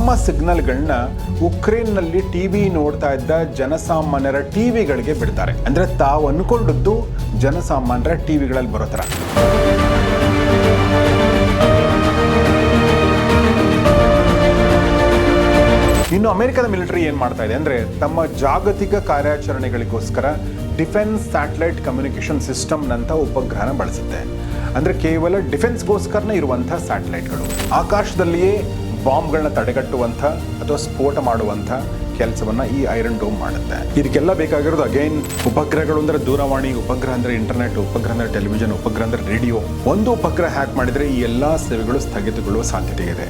ತಮ್ಮ ಸಿಗ್ನಲ್ಗಳನ್ನ ಉಕ್ರೇನ್ನಲ್ಲಿ ಟಿವಿ ನೋಡ್ತಾ ಇದ್ದ ಜನಸಾಮಾನ್ಯರ ಟಿವಿಗಳಿಗೆ ಬಿಡ್ತಾರೆ. ಅಂದ್ರೆ ತಾವು ಅನ್ಕೊಂಡದ್ದು ಜನಸಾಮಾನ್ಯರ ಟಿವಿಗಳಲ್ಲಿ ಬರೋ ಥರ. ಇನ್ನು ಅಮೆರಿಕದ ಮಿಲಿಟರಿ ಏನ್ ಮಾಡ್ತಾ ಇದೆ ಅಂದ್ರೆ ತಮ್ಮ ಜಾಗತಿಕ ಕಾರ್ಯಾಚರಣೆಗಳಿಗೋಸ್ಕರ ಡಿಫೆನ್ಸ್ ಸ್ಯಾಟಲೈಟ್ ಕಮ್ಯುನಿಕೇಶನ್ ಸಿಸ್ಟಮ್ ನಂತ ಉಪಗ್ರಹನ ಬಳಸುತ್ತೆ. ಅಂದ್ರೆ ಕೇವಲ ಡಿಫೆನ್ಸ್ಗೋಸ್ಕರನೇ ಇರುವಂತಹ ಸ್ಯಾಟಲೈಟ್ಗಳು ಆಕಾಶದಲ್ಲಿಯೇ ಬಾಂಬ್ಗಳನ್ನ ತಡೆಗಟ್ಟುವಂಥ ಅಥವಾ ಸ್ಫೋಟ ಮಾಡುವಂಥ ಕೆಲಸವನ್ನ ಈ ಐರನ್ ಡೋಮ್ ಮಾಡುತ್ತೆ. ಇದಕ್ಕೆಲ್ಲ ಬೇಕಾಗಿರೋದು ಅಗೈನ್ ಉಪಗ್ರಹಗಳು ಅಂದ್ರೆ ದೂರವಾಣಿ, ಉಪಗ್ರಹ ಅಂದ್ರೆ ಇಂಟರ್ನೆಟ್, ಉಪಗ್ರಹ ಅಂದ್ರೆ ಟೆಲಿವಿಷನ್, ಉಪಗ್ರಹ ಅಂದ್ರೆ ರೇಡಿಯೋ. ಒಂದು ಉಪಗ್ರಹ ಹ್ಯಾಕ್ ಮಾಡಿದ್ರೆ ಈ ಎಲ್ಲಾ ಸೇವೆಗಳು ಸ್ಥಗಿತಗೊಳ್ಳುವ ಸಾಧ್ಯತೆ ಇದೆ.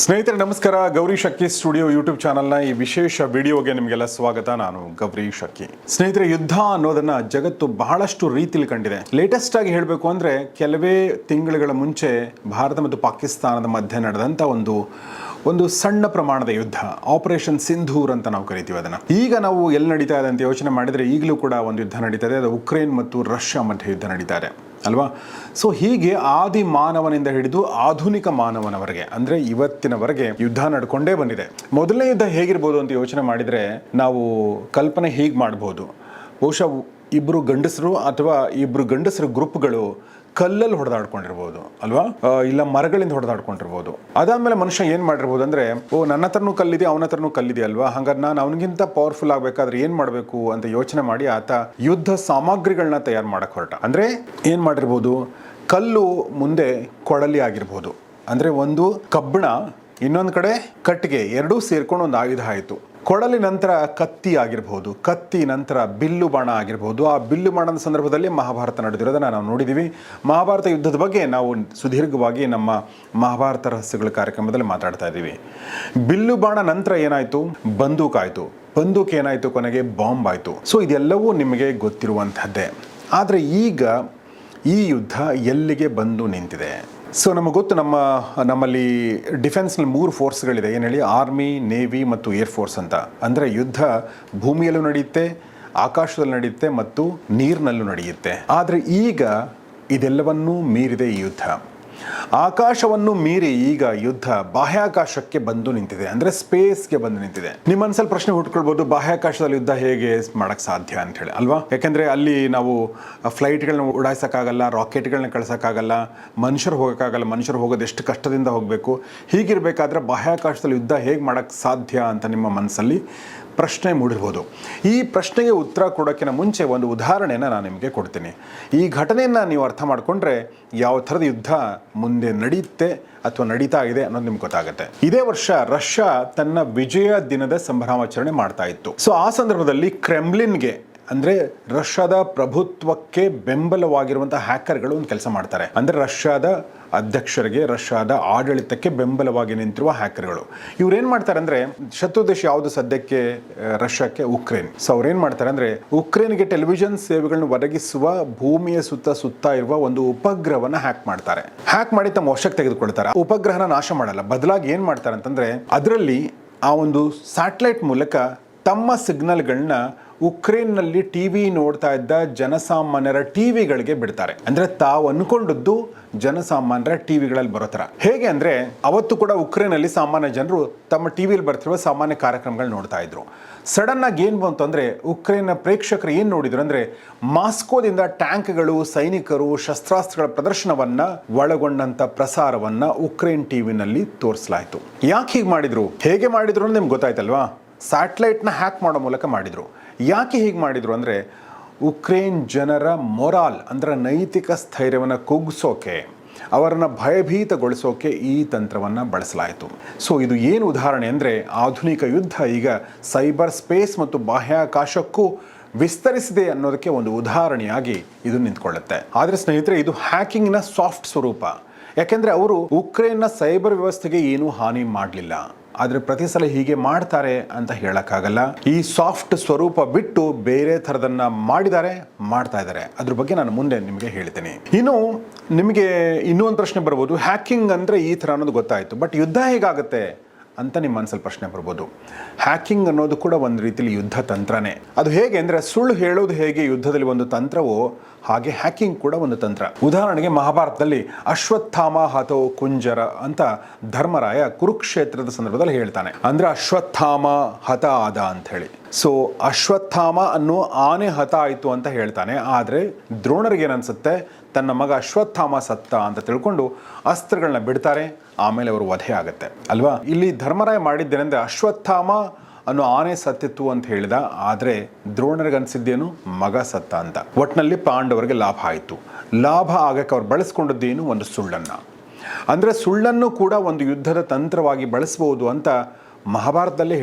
ಸ್ನೇಹಿತರೆ ನಮಸ್ಕಾರ. ಗೌರಿ ಶಕ್ಕಿ ಸ್ಟುಡಿಯೋ ಯೂಟ್ಯೂಬ್ ಚಾನಲ್ನ ಈ ವಿಶೇಷ ವಿಡಿಯೋಗೆ ನಿಮಗೆಲ್ಲ ಸ್ವಾಗತ. ನಾನು ಗೌರಿ ಶಕ್ಕಿ. ಸ್ನೇಹಿತರೆ, ಯುದ್ಧ ಅನ್ನೋದನ್ನ ಜಗತ್ತು ಬಹಳಷ್ಟು ರೀತಿಯಲ್ಲಿ ಕಂಡಿದೆ. ಲೇಟೆಸ್ಟ್ ಆಗಿ ಹೇಳಬೇಕು ಅಂದ್ರೆ ಕೆಲವೇ ತಿಂಗಳುಗಳ ಮುಂಚೆ ಭಾರತ ಮತ್ತು ಪಾಕಿಸ್ತಾನದ ಮಧ್ಯೆ ನಡೆದಂತ ಒಂದು ಸಣ್ಣ ಪ್ರಮಾಣದ ಯುದ್ಧ, ಆಪರೇಷನ್ ಸಿಂಧೂರ್ ಅಂತ ನಾವು ಕರಿತೀವಿ ಅದನ್ನ. ಈಗ ನಾವು ಎಲ್ಲಿ ನಡೀತಾ ಇದೆ ಅಂತ ಯೋಚನೆ ಮಾಡಿದ್ರೆ ಈಗಲೂ ಕೂಡ ಒಂದು ಯುದ್ಧ ನಡೀತಾ ಇದೆ. ಅದು ಉಕ್ರೇನ್ ಮತ್ತು ರಷ್ಯಾ ಮಧ್ಯೆ ಯುದ್ಧ ನಡೀತಾ ಇದೆ ಅಲ್ವಾ? ಸೊ ಹೀಗೆ ಆದಿ ಮಾನವನಿಂದ ಹಿಡಿದು ಆಧುನಿಕ ಮಾನವನವರೆಗೆ ಅಂದ್ರೆ ಇವತ್ತಿನವರೆಗೆ ಯುದ್ಧ ನಡ್ಕೊಂಡೇ ಬಂದಿದೆ. ಮೊದಲನೇ ಯುದ್ಧ ಹೇಗಿರ್ಬೋದು ಅಂತ ಯೋಚನೆ ಮಾಡಿದ್ರೆ ನಾವು ಕಲ್ಪನೆ ಹೀಗೆ ಮಾಡ್ಬೋದು. ಬಹುಶಃ ಇಬ್ರು ಗಂಡಸರು ಅಥವಾ ಇಬ್ರು ಗಂಡಸರ ಗ್ರೂಪ್ಗಳು ಕಲ್ಲಲ್ಲಿ ಹೊಡೆದಾಡ್ಕೊಂಡಿರ್ಬೋದು ಅಲ್ವಾ, ಇಲ್ಲ ಮರಗಳಿಂದ ಹೊಡೆದಾಡ್ಕೊಂಡಿರ್ಬೋದು. ಅದಾದ್ಮೇಲೆ ಮನುಷ್ಯ ಏನ್ ಮಾಡಿರ್ಬೋದು ಅಂದ್ರೆ, ನನ್ನ ಹತ್ರನೂ ಕಲ್ಲಿದೆ, ಅವನ ಹತ್ರನೂ ಕಲ್ಲಿದೆ ಅಲ್ವಾ, ಹಾಗಾದ್ರೆ ನಾನು ಅವನಿಗಿಂತ ಪವರ್ಫುಲ್ ಆಗ್ಬೇಕಾದ್ರೆ ಏನ್ ಮಾಡ್ಬೇಕು ಅಂತ ಯೋಚನೆ ಮಾಡಿ ಆತ ಯುದ್ಧ ಸಾಮಗ್ರಿಗಳನ್ನ ತಯಾರು ಮಾಡಕ್ ಹೊರಟ. ಅಂದ್ರೆ ಏನ್ ಮಾಡಿರ್ಬೋದು, ಕಲ್ಲು ಮುಂದೆ ಕೊಡಲಿ ಆಗಿರ್ಬೋದು, ಅಂದ್ರೆ ಒಂದು ಕಬ್ಬಣ, ಇನ್ನೊಂದು ಕಡೆ ಕಟ್ಟಿಗೆ, ಎರಡೂ ಸೇರ್ಕೊಂಡು ಒಂದು ಆಯುಧ ಆಯಿತು. ಕೊಡಲಿ ನಂತರ ಕತ್ತಿ ಆಗಿರ್ಬೋದು, ಕತ್ತಿ ನಂತರ ಬಿಲ್ಲು ಬಾಣ ಆಗಿರ್ಬೋದು. ಆ ಬಿಲ್ಲು ಬಾಣದ ಸಂದರ್ಭದಲ್ಲಿ ಮಹಾಭಾರತ ನಡೆದಿರೋದನ್ನ ನಾವು ನೋಡಿದ್ದೀವಿ. ಮಹಾಭಾರತ ಯುದ್ಧದ ಬಗ್ಗೆ ನಾವು ಸುದೀರ್ಘವಾಗಿ ನಮ್ಮ ಮಹಾಭಾರತ ರಹಸ್ಯಗಳ ಕಾರ್ಯಕ್ರಮದಲ್ಲಿ ಮಾತಾಡ್ತಾ ಇದ್ದೀವಿ. ಬಿಲ್ಲು ಬಾಣ ನಂತರ ಏನಾಯಿತು, ಬಂದೂಕಾಯಿತು, ಬಂದೂಕ್ ಏನಾಯಿತು, ಕೊನೆಗೆ ಬಾಂಬ್ ಆಯಿತು. ಸೊ ಇದೆಲ್ಲವೂ ನಿಮಗೆ ಗೊತ್ತಿರುವಂಥದ್ದೇ. ಆದರೆ ಈಗ ಈ ಯುದ್ಧ ಎಲ್ಲಿಗೆ ಬಂದು ನಿಂತಿದೆ? ಸೊ ನಮಗೆ ಗೊತ್ತು, ನಮ್ಮಲ್ಲಿ ಡಿಫೆನ್ಸ್ನಲ್ಲಿ 3 ಫೋರ್ಸ್ಗಳಿದೆ. ಏನು ಹೇಳಿ, ಆರ್ಮಿ, ನೇವಿ ಮತ್ತು ಏರ್ ಫೋರ್ಸ್ ಅಂತ. ಅಂದರೆ ಯುದ್ಧ ಭೂಮಿಯಲ್ಲೂ ನಡೆಯುತ್ತೆ, ಆಕಾಶದಲ್ಲಿ ನಡೆಯುತ್ತೆ ಮತ್ತು ನೀರಿನಲ್ಲೂ ನಡೆಯುತ್ತೆ. ಆದರೆ ಈಗ ಇದೆಲ್ಲವನ್ನೂ ಮೀರಿದೆ ಈ ಯುದ್ಧ. ಆಕಾಶವನ್ನು ಮೀರಿ ಈಗ ಯುದ್ಧ ಬಾಹ್ಯಾಕಾಶಕ್ಕೆ ಬಂದು ನಿಂತಿದೆ, ಅಂದ್ರೆ ಸ್ಪೇಸ್ಗೆ ಬಂದು ನಿಂತಿದೆ. ನಿಮ್ಮ ಮನಸ್ಸಲ್ಲಿ ಪ್ರಶ್ನೆ ಹುಟ್ಕೊಳ್ಬಹುದು, ಬಾಹ್ಯಾಕಾಶದಲ್ಲಿ ಯುದ್ಧ ಹೇಗೆ ಮಾಡಕ್ ಸಾಧ್ಯ ಅಂತ ಹೇಳಿ ಅಲ್ವಾ? ಯಾಕಂದ್ರೆ ಅಲ್ಲಿ ನಾವು ಫ್ಲೈಟ್ಗಳನ್ನ ಉಡಾಯಿಸಕ್ಕಾಗಲ್ಲ, ರಾಕೆಟ್ಗಳನ್ನ ಕಳ್ಸಕ್ಕಾಗಲ್ಲ, ಮನುಷ್ಯರು ಹೋಗೋಕ್ಕಾಗಲ್ಲ, ಮನುಷ್ಯರು ಹೋಗೋದು ಎಷ್ಟು ಕಷ್ಟದಿಂದ ಹೋಗಬೇಕು. ಹೀಗಿರ್ಬೇಕಾದ್ರೆ ಬಾಹ್ಯಾಕಾಶದಲ್ಲಿ ಯುದ್ಧ ಹೇಗೆ ಮಾಡಕ್ ಸಾಧ್ಯ ಅಂತ ನಿಮ್ಮ ಮನಸ್ಸಲ್ಲಿ ಪ್ರಶ್ನೆ ಮೂಡಿರ್ಬೋದು. ಈ ಪ್ರಶ್ನೆಗೆ ಉತ್ತರ ಕೊಡೋಕ್ಕಿಂತ ಮುಂಚೆ ಒಂದು ಉದಾಹರಣೆನ ನಾನು ನಿಮಗೆ ಕೊಡ್ತೀನಿ. ಈ ಘಟನೆಯನ್ನು ನೀವು ಅರ್ಥ ಮಾಡಿಕೊಂಡ್ರೆ ಯಾವ ಥರದ ಯುದ್ಧ ಮುಂದೆ ನಡೆಯುತ್ತೆ ಅಥವಾ ನಡೀತಾ ಇದೆ ಅನ್ನೋದು ನಿಮ್ಗೆ ಗೊತ್ತಾಗುತ್ತೆ. ಇದೇ ವರ್ಷ ರಷ್ಯಾ ತನ್ನ ವಿಜಯ ದಿನದ ಸಂಭ್ರಮಾಚರಣೆ ಮಾಡ್ತಾ ಇತ್ತು. ಸೊ ಆ ಸಂದರ್ಭದಲ್ಲಿ ಕ್ರೆಮ್ಲಿನ್ಗೆ ಅಂದ್ರೆ ರಷ್ಯಾದ ಪ್ರಭುತ್ವಕ್ಕೆ ಬೆಂಬಲವಾಗಿರುವಂತಹ ಹ್ಯಾಕರ್ಗಳು ಒಂದು ಕೆಲಸ ಮಾಡ್ತಾರೆ. ಅಂದ್ರೆ ರಷ್ಯಾದ ಅಧ್ಯಕ್ಷರಿಗೆ, ರಷ್ಯಾದ ಆಡಳಿತಕ್ಕೆ ಬೆಂಬಲವಾಗಿ ನಿಂತಿರುವ ಹ್ಯಾಕರ್ಗಳು. ಇವ್ರೇನ್ ಮಾಡ್ತಾರೆ ಅಂದ್ರೆ, ಶತ್ರು ದೇಶ ಯಾವುದು ಸದ್ಯಕ್ಕೆ ರಷ್ಯಾಕ್ಕೆ? ಉಕ್ರೇನ್. ಸೊ ಅವ್ರೇನ್ ಮಾಡ್ತಾರೆ ಅಂದ್ರೆ, ಉಕ್ರೇನ್ಗೆ ಟೆಲಿವಿಷನ್ ಸೇವೆಗಳನ್ನು ಒದಗಿಸುವ ಭೂಮಿಯ ಸುತ್ತ ಇರುವ ಒಂದು ಉಪಗ್ರಹವನ್ನ ಹ್ಯಾಕ್ ಮಾಡ್ತಾರೆ. ಹ್ಯಾಕ್ ಮಾಡಿ ತಮ್ಮ ವಶಕ್ಕೆ ತೆಗೆದುಕೊಳ್ತಾರೆ. ಉಪಗ್ರಹನ ನಾಶ ಮಾಡಲ್ಲ, ಬದಲಾಗಿ ಏನ್ ಮಾಡ್ತಾರೆ ಅಂತಂದ್ರೆ, ಅದರಲ್ಲಿ ಆ ಒಂದು ಸ್ಯಾಟಲೈಟ್ ಮೂಲಕ ತಮ್ಮ ಸಿಗ್ನಲ್ಗಳನ್ನ ಉಕ್ರೇನ್ನಲ್ಲಿ ಟಿವಿ ನೋಡ್ತಾ ಇದ್ದ ಜನಸಾಮಾನ್ಯರ ಟಿವಿಗಳಿಗೆ ಬಿಡ್ತಾರೆ. ಅಂದ್ರೆ ತಾವು ಅನ್ಕೊಂಡದ್ದು ಜನಸಾಮಾನ್ಯರ ಟಿವಿಗಳಲ್ಲಿ ಬರೋ ಥರ. ಹೇಗೆ ಅಂದ್ರೆ, ಅವತ್ತು ಕೂಡ ಉಕ್ರೇನಲ್ಲಿ ಸಾಮಾನ್ಯ ಜನರು ತಮ್ಮ ಟಿವಿಯಲ್ಲಿ ಬರ್ತಿರುವ ಸಾಮಾನ್ಯ ಕಾರ್ಯಕ್ರಮಗಳು ನೋಡ್ತಾ ಇದ್ರು. ಸಡನ್ ಆಗಿ ಏನ್ ಬಂತು ಅಂದ್ರೆ, ಉಕ್ರೇನ್ನ ಪ್ರೇಕ್ಷಕರು ಏನ್ ನೋಡಿದ್ರು ಅಂದ್ರೆ, ಮಾಸ್ಕೋದಿಂದ ಟ್ಯಾಂಕ್ಗಳು, ಸೈನಿಕರು, ಶಸ್ತ್ರಾಸ್ತ್ರಗಳ ಪ್ರದರ್ಶನವನ್ನ ಒಳಗೊಂಡಂತ ಪ್ರಸಾರವನ್ನ ಉಕ್ರೇನ್ ಟಿವಿನಲ್ಲಿ ತೋರಿಸಲಾಯಿತು. ಯಾಕೆ ಹೀಗೆ ಮಾಡಿದ್ರು, ಹೇಗೆ ಮಾಡಿದ್ರು ಅಂತ ನಿಮ್ಗೆ ಗೊತ್ತಾಯ್ತಲ್ವಾ? ಸ್ಯಾಟಲೈಟ್ನ ಹ್ಯಾಕ್ ಮಾಡೋ ಮೂಲಕ ಮಾಡಿದ್ರು. ಯಾಕೆ ಹೀಗೆ ಮಾಡಿದ್ರು ಅಂದರೆ, ಉಕ್ರೇನ್ ಜನರ ಮೊರಾಲ್ ಅಂದರೆ ನೈತಿಕ ಸ್ಥೈರ್ಯವನ್ನು ಕುಗ್ಗಿಸೋಕೆ, ಅವರನ್ನು ಭಯಭೀತಗೊಳಿಸೋಕೆ ಈ ತಂತ್ರವನ್ನು ಬಳಸಲಾಯಿತು. ಸೊ ಇದು ಏನು ಉದಾಹರಣೆ ಅಂದರೆ, ಆಧುನಿಕ ಯುದ್ಧ ಈಗ ಸೈಬರ್ ಸ್ಪೇಸ್ ಮತ್ತು ಬಾಹ್ಯಾಕಾಶಕ್ಕೂ ವಿಸ್ತರಿಸಿದೆ ಅನ್ನೋದಕ್ಕೆ ಒಂದು ಉದಾಹರಣೆಯಾಗಿ ಇದು ನಿಂತ್ಕೊಳ್ಳುತ್ತೆ. ಆದರೆ ಸ್ನೇಹಿತರೆ, ಇದು ಹ್ಯಾಕಿಂಗ್ನ ಸಾಫ್ಟ್ ಸ್ವರೂಪ. ಯಾಕೆಂದರೆ ಅವರು ಉಕ್ರೇನ್ನ ಸೈಬರ್ ವ್ಯವಸ್ಥೆಗೆ ಏನೂ ಹಾನಿ ಮಾಡಲಿಲ್ಲ. ಆದರೆ ಪ್ರತಿ ಸಲ ಹೀಗೆ ಮಾಡ್ತಾರೆ ಅಂತ ಹೇಳಕ್ಕಾಗಲ್ಲ. ಈ ಸಾಫ್ಟ್ ಸ್ವರೂಪ ಬಿಟ್ಟು ಬೇರೆ ಥರದನ್ನ ಮಾಡ್ತಾ ಇದ್ದಾರೆ. ಅದ್ರ ಬಗ್ಗೆ ನಾನು ಮುಂದೆ ನಿಮಗೆ ಹೇಳ್ತೀನಿ. ಇನ್ನು ನಿಮಗೆ ಇನ್ನೊಂದು ಪ್ರಶ್ನೆ ಬರ್ಬೋದು, ಹ್ಯಾಕಿಂಗ್ ಅಂದ್ರೆ ಈ ಥರ ಅನ್ನೋದು ಗೊತ್ತಾಯಿತು, ಬಟ್ ಯುದ್ಧ ಹೇಗಾಗುತ್ತೆ ಅಂತ ನಿಮ್ಮ ಮನಸ್ಸಲ್ಲಿ ಪ್ರಶ್ನೆ ಬರ್ಬೋದು. ಹ್ಯಾಕಿಂಗ್ ಅನ್ನೋದು ಕೂಡ ಒಂದು ರೀತಿಯಲ್ಲಿ ಯುದ್ಧ ತಂತ್ರನೇ. ಅದು ಹೇಗೆ ಅಂದರೆ, ಸುಳ್ಳು ಹೇಳೋದು ಹೇಗೆ ಯುದ್ಧದಲ್ಲಿ ಒಂದು ತಂತ್ರವೋ ಹಾಗೆ ಹ್ಯಾಕಿಂಗ್ ಕೂಡ ಒಂದು ತಂತ್ರ. ಉದಾಹರಣೆಗೆ ಮಹಾಭಾರತದಲ್ಲಿ ಅಶ್ವತ್ಥಾಮ ಹತೋ ಕುಂಜರ ಅಂತ ಧರ್ಮರಾಯ ಕುರುಕ್ಷೇತ್ರದ ಸಂದರ್ಭದಲ್ಲಿ ಹೇಳ್ತಾನೆ. ಅಂದ್ರೆ ಅಶ್ವತ್ಥಾಮ ಹತ ಆದ ಅಂತ ಹೇಳಿ. ಸೊ ಅಶ್ವತ್ಥಾಮ ಅನ್ನೋ ಆನೆ ಹತ ಆಯಿತು ಅಂತ ಹೇಳ್ತಾನೆ. ಆದರೆ ದ್ರೋಣರಿಗೆ ಏನನ್ಸುತ್ತೆ, ತನ್ನ ಮಗ ಅಶ್ವತ್ಥಾಮ ಸತ್ತ ಅಂತ ತಿಳ್ಕೊಂಡು ಅಸ್ತ್ರಗಳನ್ನ ಬಿಡ್ತಾರೆ. ಆಮೇಲೆ ಅವರು ವಧೆ ಆಗುತ್ತೆ ಅಲ್ವಾ. ಇಲ್ಲಿ ಧರ್ಮರಾಯ ಮಾಡಿದ್ದೇನೆಂದ್ರೆ, ಅಶ್ವತ್ಥಾಮ ಅನ್ನೋ ಆನೆ ಸತ್ತಿತ್ತು ಅಂತ ಹೇಳಿದ, ಆದರೆ ದ್ರೋಣರಿಗೆ ಅನಿಸಿದ್ದೇನು, ಮಗ ಸತ್ತ ಅಂತ. ಒಟ್ಟಿನಲ್ಲಿ ಪಾಂಡವರಿಗೆ ಲಾಭ ಆಯಿತು. ಲಾಭ ಆಗಕ್ಕೆ ಅವ್ರು ಬಳಸ್ಕೊಂಡದ್ದೇನು, ಒಂದು ಸುಳ್ಳನ್ನು. ಅಂದರೆ ಸುಳ್ಳನ್ನು ಕೂಡ ಒಂದು ಯುದ್ಧದ ತಂತ್ರವಾಗಿ ಬಳಸಬಹುದು ಅಂತ ಮಹಾಭಾರತದಲ್ಲೇ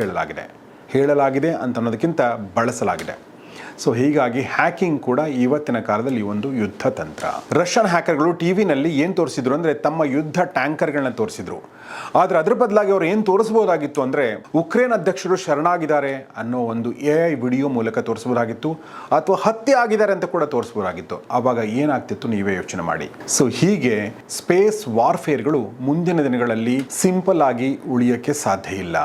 ಹೇಳಲಾಗಿದೆ ಅಂತ ಅನ್ನೋದಕ್ಕಿಂತ ಬಳಸಲಾಗಿದೆ. ಸೊ ಹೀಗಾಗಿ ಹ್ಯಾಕಿಂಗ್ ಕೂಡ ಇವತ್ತಿನ ಕಾಲದಲ್ಲಿ ಒಂದು ಯುದ್ಧ ತಂತ್ರ. ರಷ್ಯನ್ ಹ್ಯಾಕರ್ಗಳು ಟಿವಿನಲ್ಲಿ ಏನು ತೋರಿಸಿದ್ರು ಅಂದರೆ, ತಮ್ಮ ಯುದ್ಧ ಟ್ಯಾಂಕರ್ಗಳನ್ನ ತೋರಿಸಿದ್ರು. ಆದರೆ ಅದ್ರ ಬದಲಾಗಿ ಅವ್ರು ಏನು ತೋರಿಸ್ಬೋದಾಗಿತ್ತು ಅಂದರೆ, ಉಕ್ರೇನ್ ಅಧ್ಯಕ್ಷರು ಶರಣಾಗಿದ್ದಾರೆ ಅನ್ನೋ ಒಂದು AI ವಿಡಿಯೋ ಮೂಲಕ ತೋರಿಸ್ಬೋದಾಗಿತ್ತು, ಅಥವಾ ಹತ್ಯೆ ಆಗಿದ್ದಾರೆ ಅಂತ ಕೂಡ ತೋರಿಸ್ಬೋದಾಗಿತ್ತು. ಆವಾಗ ಏನಾಗ್ತಿತ್ತು ನೀವೇ ಯೋಚನೆ ಮಾಡಿ. ಸೊ ಹೀಗೆ ಸ್ಪೇಸ್ ವಾರ್ಫೇರ್ಗಳು ಮುಂದಿನ ದಿನಗಳಲ್ಲಿ ಸಿಂಪಲ್ ಆಗಿ ಉಳಿಯೋಕ್ಕೆ ಸಾಧ್ಯ ಇಲ್ಲ.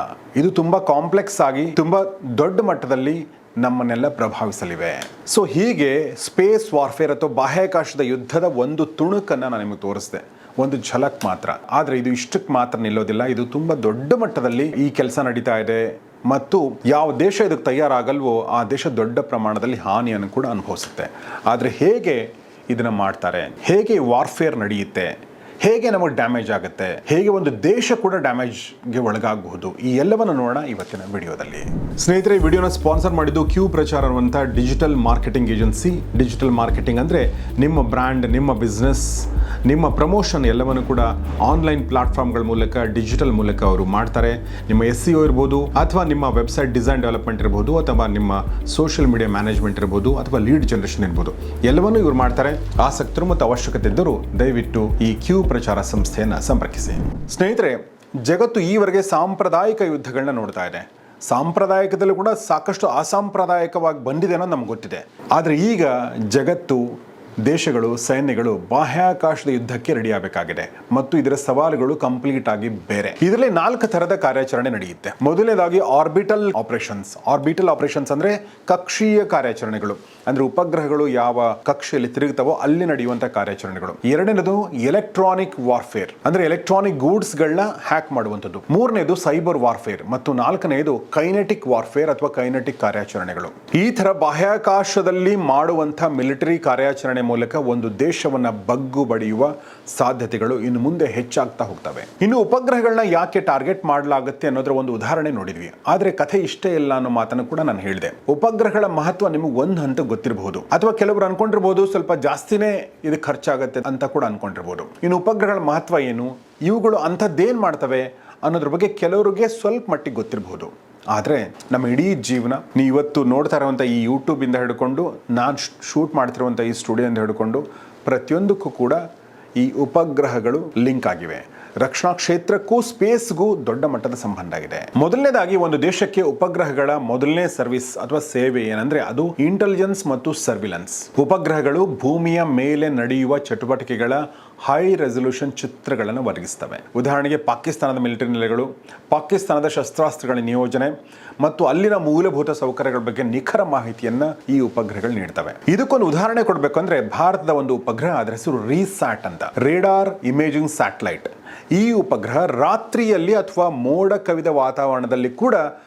ಇದು ತುಂಬಾ ಕಾಂಪ್ಲೆಕ್ಸ್ ಆಗಿ ತುಂಬಾ ದೊಡ್ಡ ಮಟ್ಟದಲ್ಲಿ ನಮ್ಮನ್ನೆಲ್ಲ ಪ್ರಭಾವಿಸಲಿವೆ. ಸೊ ಹೀಗೆ ಸ್ಪೇಸ್ ವಾರ್ಫೇರ್ ಅಥವಾ ಬಾಹ್ಯಾಕಾಶದ ಯುದ್ಧದ ಒಂದು ತುಣುಕನ್ನು ನಾನು ನಿಮಗೆ ತೋರಿಸಿದೆ, ಒಂದು ಝಲಕ್ ಮಾತ್ರ. ಆದರೆ ಇದು ಇಷ್ಟಕ್ಕೆ ಮಾತ್ರ ನಿಲ್ಲೋದಿಲ್ಲ. ಇದು ತುಂಬ ದೊಡ್ಡ ಮಟ್ಟದಲ್ಲಿ ಈ ಕೆಲಸ ನಡೀತಾ ಇದೆ ಮತ್ತು ಯಾವ ದೇಶ ಇದಕ್ಕೆ ತಯಾರಾಗಲ್ವೋ ಆ ದೇಶ ದೊಡ್ಡ ಪ್ರಮಾಣದಲ್ಲಿ ಹಾನಿಯನ್ನು ಕೂಡ ಅನುಭವಿಸುತ್ತೆ. ಆದರೆ ಹೇಗೆ ಇದನ್ನು ಮಾಡ್ತಾರೆ, ಹೇಗೆ ವಾರ್ಫೇರ್ ನಡೆಯುತ್ತೆ, ಹೇಗೆ ನಮಗೆ ಡ್ಯಾಮೇಜ್ ಆಗುತ್ತೆ, ಹೇಗೆ ಒಂದು ದೇಶ ಕೂಡ ಡ್ಯಾಮೇಜ್ಗೆ ಒಳಗಾಗಬಹುದು, ಈ ಎಲ್ಲವನ್ನು ನೋಡೋಣ ಇವತ್ತಿನ ವಿಡಿಯೋದಲ್ಲಿ. ಸ್ನೇಹಿತರೆ, ಈ ವಿಡಿಯೋನ ಸ್ಪಾನ್ಸರ್ ಮಾಡಿದ್ದು ಕ್ಯೂ ಪ್ರಚಾರ ಅನ್ನುವಂಥ digital marketing agency. Digital marketing ಅಂದರೆ ನಿಮ್ಮ ಬ್ರ್ಯಾಂಡ್, ನಿಮ್ಮ ಬಿಸ್ನೆಸ್, ನಿಮ್ಮ ಪ್ರಮೋಷನ್ ಎಲ್ಲವನ್ನು ಕೂಡ ಆನ್ಲೈನ್ ಪ್ಲಾಟ್ಫಾರ್ಮ್ಗಳ ಮೂಲಕ, ಡಿಜಿಟಲ್ ಮೂಲಕ ಅವರು ಮಾಡ್ತಾರೆ. ನಿಮ್ಮ SEO ಇರ್ಬೋದು, ಅಥವಾ ನಿಮ್ಮ ವೆಬ್ಸೈಟ್ ಡಿಸೈನ್ ಡೆವಲಪ್ಮೆಂಟ್ ಇರ್ಬೋದು, ಅಥವಾ ನಿಮ್ಮ ಸೋಷಿಯಲ್ ಮೀಡಿಯಾ ಮ್ಯಾನೇಜ್ಮೆಂಟ್ ಇರ್ಬೋದು, ಅಥವಾ ಲೀಡ್ ಜನರೇಷನ್ ಇರ್ಬೋದು, ಎಲ್ಲವನ್ನೂ ಇವರು ಮಾಡ್ತಾರೆ. ಆಸಕ್ತರು ಮತ್ತು ಅವಶ್ಯಕತೆ ಇದ್ದರೂ ದಯವಿಟ್ಟು ಈ ಕ್ಯೂ ಪ್ರಚಾರ ಸಂಸ್ಥೆಯನ್ನು ಸಂಪರ್ಕಿಸಿ. ಸ್ನೇಹಿತರೆ, ಜಗತ್ತು ಈವರೆಗೆ ಸಾಂಪ್ರದಾಯಿಕ ಯುದ್ಧಗಳನ್ನ ನೋಡ್ತಾ ಇದೆ. ಸಾಂಪ್ರದಾಯಿಕದಲ್ಲೂ ಕೂಡ ಸಾಕಷ್ಟು ಅಸಾಂಪ್ರದಾಯಿಕವಾಗಿ ಬಂದಿದೆ ಅನ್ನೋದು ನಮ್ಗೆ ಗೊತ್ತಿದೆ. ಆದರೆ ಈಗ ಜಗತ್ತು, ದೇಶಗಳು, ಸೈನ್ಯಗಳು ಬಾಹ್ಯಾಕಾಶದ ಯುದ್ಧಕ್ಕೆ ರೆಡಿ ಆಗಬೇಕಾಗಿದೆ ಮತ್ತು ಇದರ ಸವಾಲುಗಳು ಕಂಪ್ಲೀಟ್ ಆಗಿ ಬೇರೆ. ಇದರಲ್ಲಿ 4 ಥರದ ಕಾರ್ಯಾಚರಣೆ ನಡೆಯುತ್ತೆ. ಮೊದಲನೇದಾಗಿ ಆರ್ಬಿಟಲ್ ಆಪರೇಷನ್ಸ್ ಅಂದ್ರೆ ಕಕ್ಷೀಯ ಕಾರ್ಯಾಚರಣೆಗಳು. ಅಂದ್ರೆ ಉಪಗ್ರಹಗಳು ಯಾವ ಕಕ್ಷೆಯಲ್ಲಿ ತಿರುಗುತ್ತವೋ ಅಲ್ಲಿ ನಡೆಯುವಂತ ಕಾರ್ಯಾಚರಣೆಗಳು. ಎರಡನೇದು ಎಲೆಕ್ಟ್ರಾನಿಕ್ ವಾರ್ಫೇರ್, ಅಂದ್ರೆ ಎಲೆಕ್ಟ್ರಾನಿಕ್ ಗೂಡ್ಸ್ ಗಳನ್ನ ಹ್ಯಾಕ್ ಮಾಡುವಂಥದ್ದು. ಮೂರನೇದು ಸೈಬರ್ ವಾರ್ಫೇರ್ ಮತ್ತು ನಾಲ್ಕನೇದು ಕೈನೆಟಿಕ್ ವಾರ್ಫೇರ್ ಅಥವಾ ಕೈನೆಟಿಕ್ ಕಾರ್ಯಾಚರಣೆಗಳು. ಈ ತರ ಬಾಹ್ಯಾಕಾಶದಲ್ಲಿ ಮಾಡುವಂತ ಮಿಲಿಟರಿ ಕಾರ್ಯಾಚರಣೆ ಮೂಲಕ ಒಂದು ದೇಶವನ್ನ ಬಗ್ಗು ಬಡಿಯುವ ಸಾಧ್ಯತೆಗಳು ಇನ್ನು ಮುಂದೆ ಹೆಚ್ಚಾಗ್ತಾ ಹೋಗ್ತವೆ. ಇನ್ನು ಉಪಗ್ರಹಗಳನ್ನ ಯಾಕೆ ಟಾರ್ಗೆಟ್ ಮಾಡಲಾಗುತ್ತೆ ಅನ್ನೋದ್ರ ಒಂದು ಉದಾಹರಣೆ ನೋಡಿದ್ವಿ. ಆದ್ರೆ ಕಥೆ ಇಷ್ಟೇ ಇಲ್ಲ ಅನ್ನೋ ಮಾತನ್ನು ಕೂಡ ನಾನು ಹೇಳಿದೆ. ಉಪಗ್ರಹಗಳ ಮಹತ್ವ ನಿಮಗೆ ಒಂದು ಹಂತ ಗೊತ್ತಿರಬಹುದು, ಅಥವಾ ಕೆಲವರು ಅನ್ಕೊಂಡಿರಬಹುದು ಸ್ವಲ್ಪ ಜಾಸ್ತಿನೇ ಇದಕ್ಕೆ ಖರ್ಚಾಗತ್ತೆ ಅಂತ ಕೂಡ ಅನ್ಕೊಂಡಿರಬಹುದು. ಇನ್ನು ಉಪಗ್ರಹಗಳ ಮಹತ್ವ ಏನು, ಇವುಗಳು ಅಂಥದ್ದೇನ್ ಮಾಡ್ತವೆ ಅನ್ನೋದ್ರ ಬಗ್ಗೆ ಕೆಲವರಿಗೆ ಸ್ವಲ್ಪ ಮಟ್ಟಿಗೆ ಗೊತ್ತಿರಬಹುದು. ಆದರೆ ನಮ್ಮ ಇಡೀ ಜೀವನ, ನೀವು ಇವತ್ತು ನೋಡ್ತಾ ಇರುವಂಥ ಈ ಯೂಟ್ಯೂಬಿಂದ ಹಿಡ್ಕೊಂಡು, ನಾನು ಶೂಟ್ ಮಾಡ್ತಿರುವಂಥ ಈ ಸ್ಟುಡಿಯೋದಿಂದ ಹಿಡ್ಕೊಂಡು ಪ್ರತಿಯೊಂದಕ್ಕೂ ಕೂಡ ಈ ಉಪಗ್ರಹಗಳು ಲಿಂಕ್ ಆಗಿವೆ. ರಕ್ಷಣಾ ಕ್ಷೇತ್ರಕ್ಕೂ ಸ್ಪೇಸ್ಗೂ ದೊಡ್ಡ ಮಟ್ಟದ ಸಂಬಂಧ ಇದೆ. ಮೊದಲನೇದಾಗಿ ಒಂದು ದೇಶಕ್ಕೆ ಉಪಗ್ರಹಗಳ ಮೊದಲನೇ ಸರ್ವಿಸ್ ಅಥವಾ ಸೇವೆ ಏನಂದ್ರೆ ಅದು ಇಂಟೆಲಿಜೆನ್ಸ್ ಮತ್ತು ಸರ್ವಿಲೆನ್ಸ್. ಉಪಗ್ರಹಗಳು ಭೂಮಿಯ ಮೇಲೆ ನಡೆಯುವ ಚಟುವಟಿಕೆಗಳ ಹೈ ರೆಸಲ್ಯೂಷನ್ ಚಿತ್ರಗಳನ್ನು ಒದಗಿಸ್ತವೆ. ಉದಾಹರಣೆಗೆ ಪಾಕಿಸ್ತಾನದ ಮಿಲಿಟರಿ ನೆಲೆಗಳು, ಪಾಕಿಸ್ತಾನದ ಶಸ್ತ್ರಾಸ್ತ್ರಗಳ ನಿಯೋಜನೆ ಮತ್ತು ಅಲ್ಲಿನ ಮೂಲಭೂತ ಸೌಕರ್ಯಗಳ ಬಗ್ಗೆ ನಿಖರ ಮಾಹಿತಿಯನ್ನ ಈ ಉಪಗ್ರಹಗಳು ನೀಡ್ತವೆ. ಇದಕ್ಕೊಂದು ಉದಾಹರಣೆ ಕೊಡಬೇಕಂದ್ರೆ ಭಾರತದ ಒಂದು ಉಪಗ್ರಹ, ಅದರ ಹೆಸರು ರೀಸ್ಯಾಟ್ ಅಂತ, ರೇಡಾರ್ ಇಮೇಜಿಂಗ್ ಸ್ಯಾಟಲೈಟ್. ಈ ಉಪಗ್ರಹ ರಾತ್ರಿಯಲ್ಲಿ ಅಥವಾ ಮೋಡ ಕವಿದ ವಾತಾವರಣದಲ್ಲಿ ಕೂಡ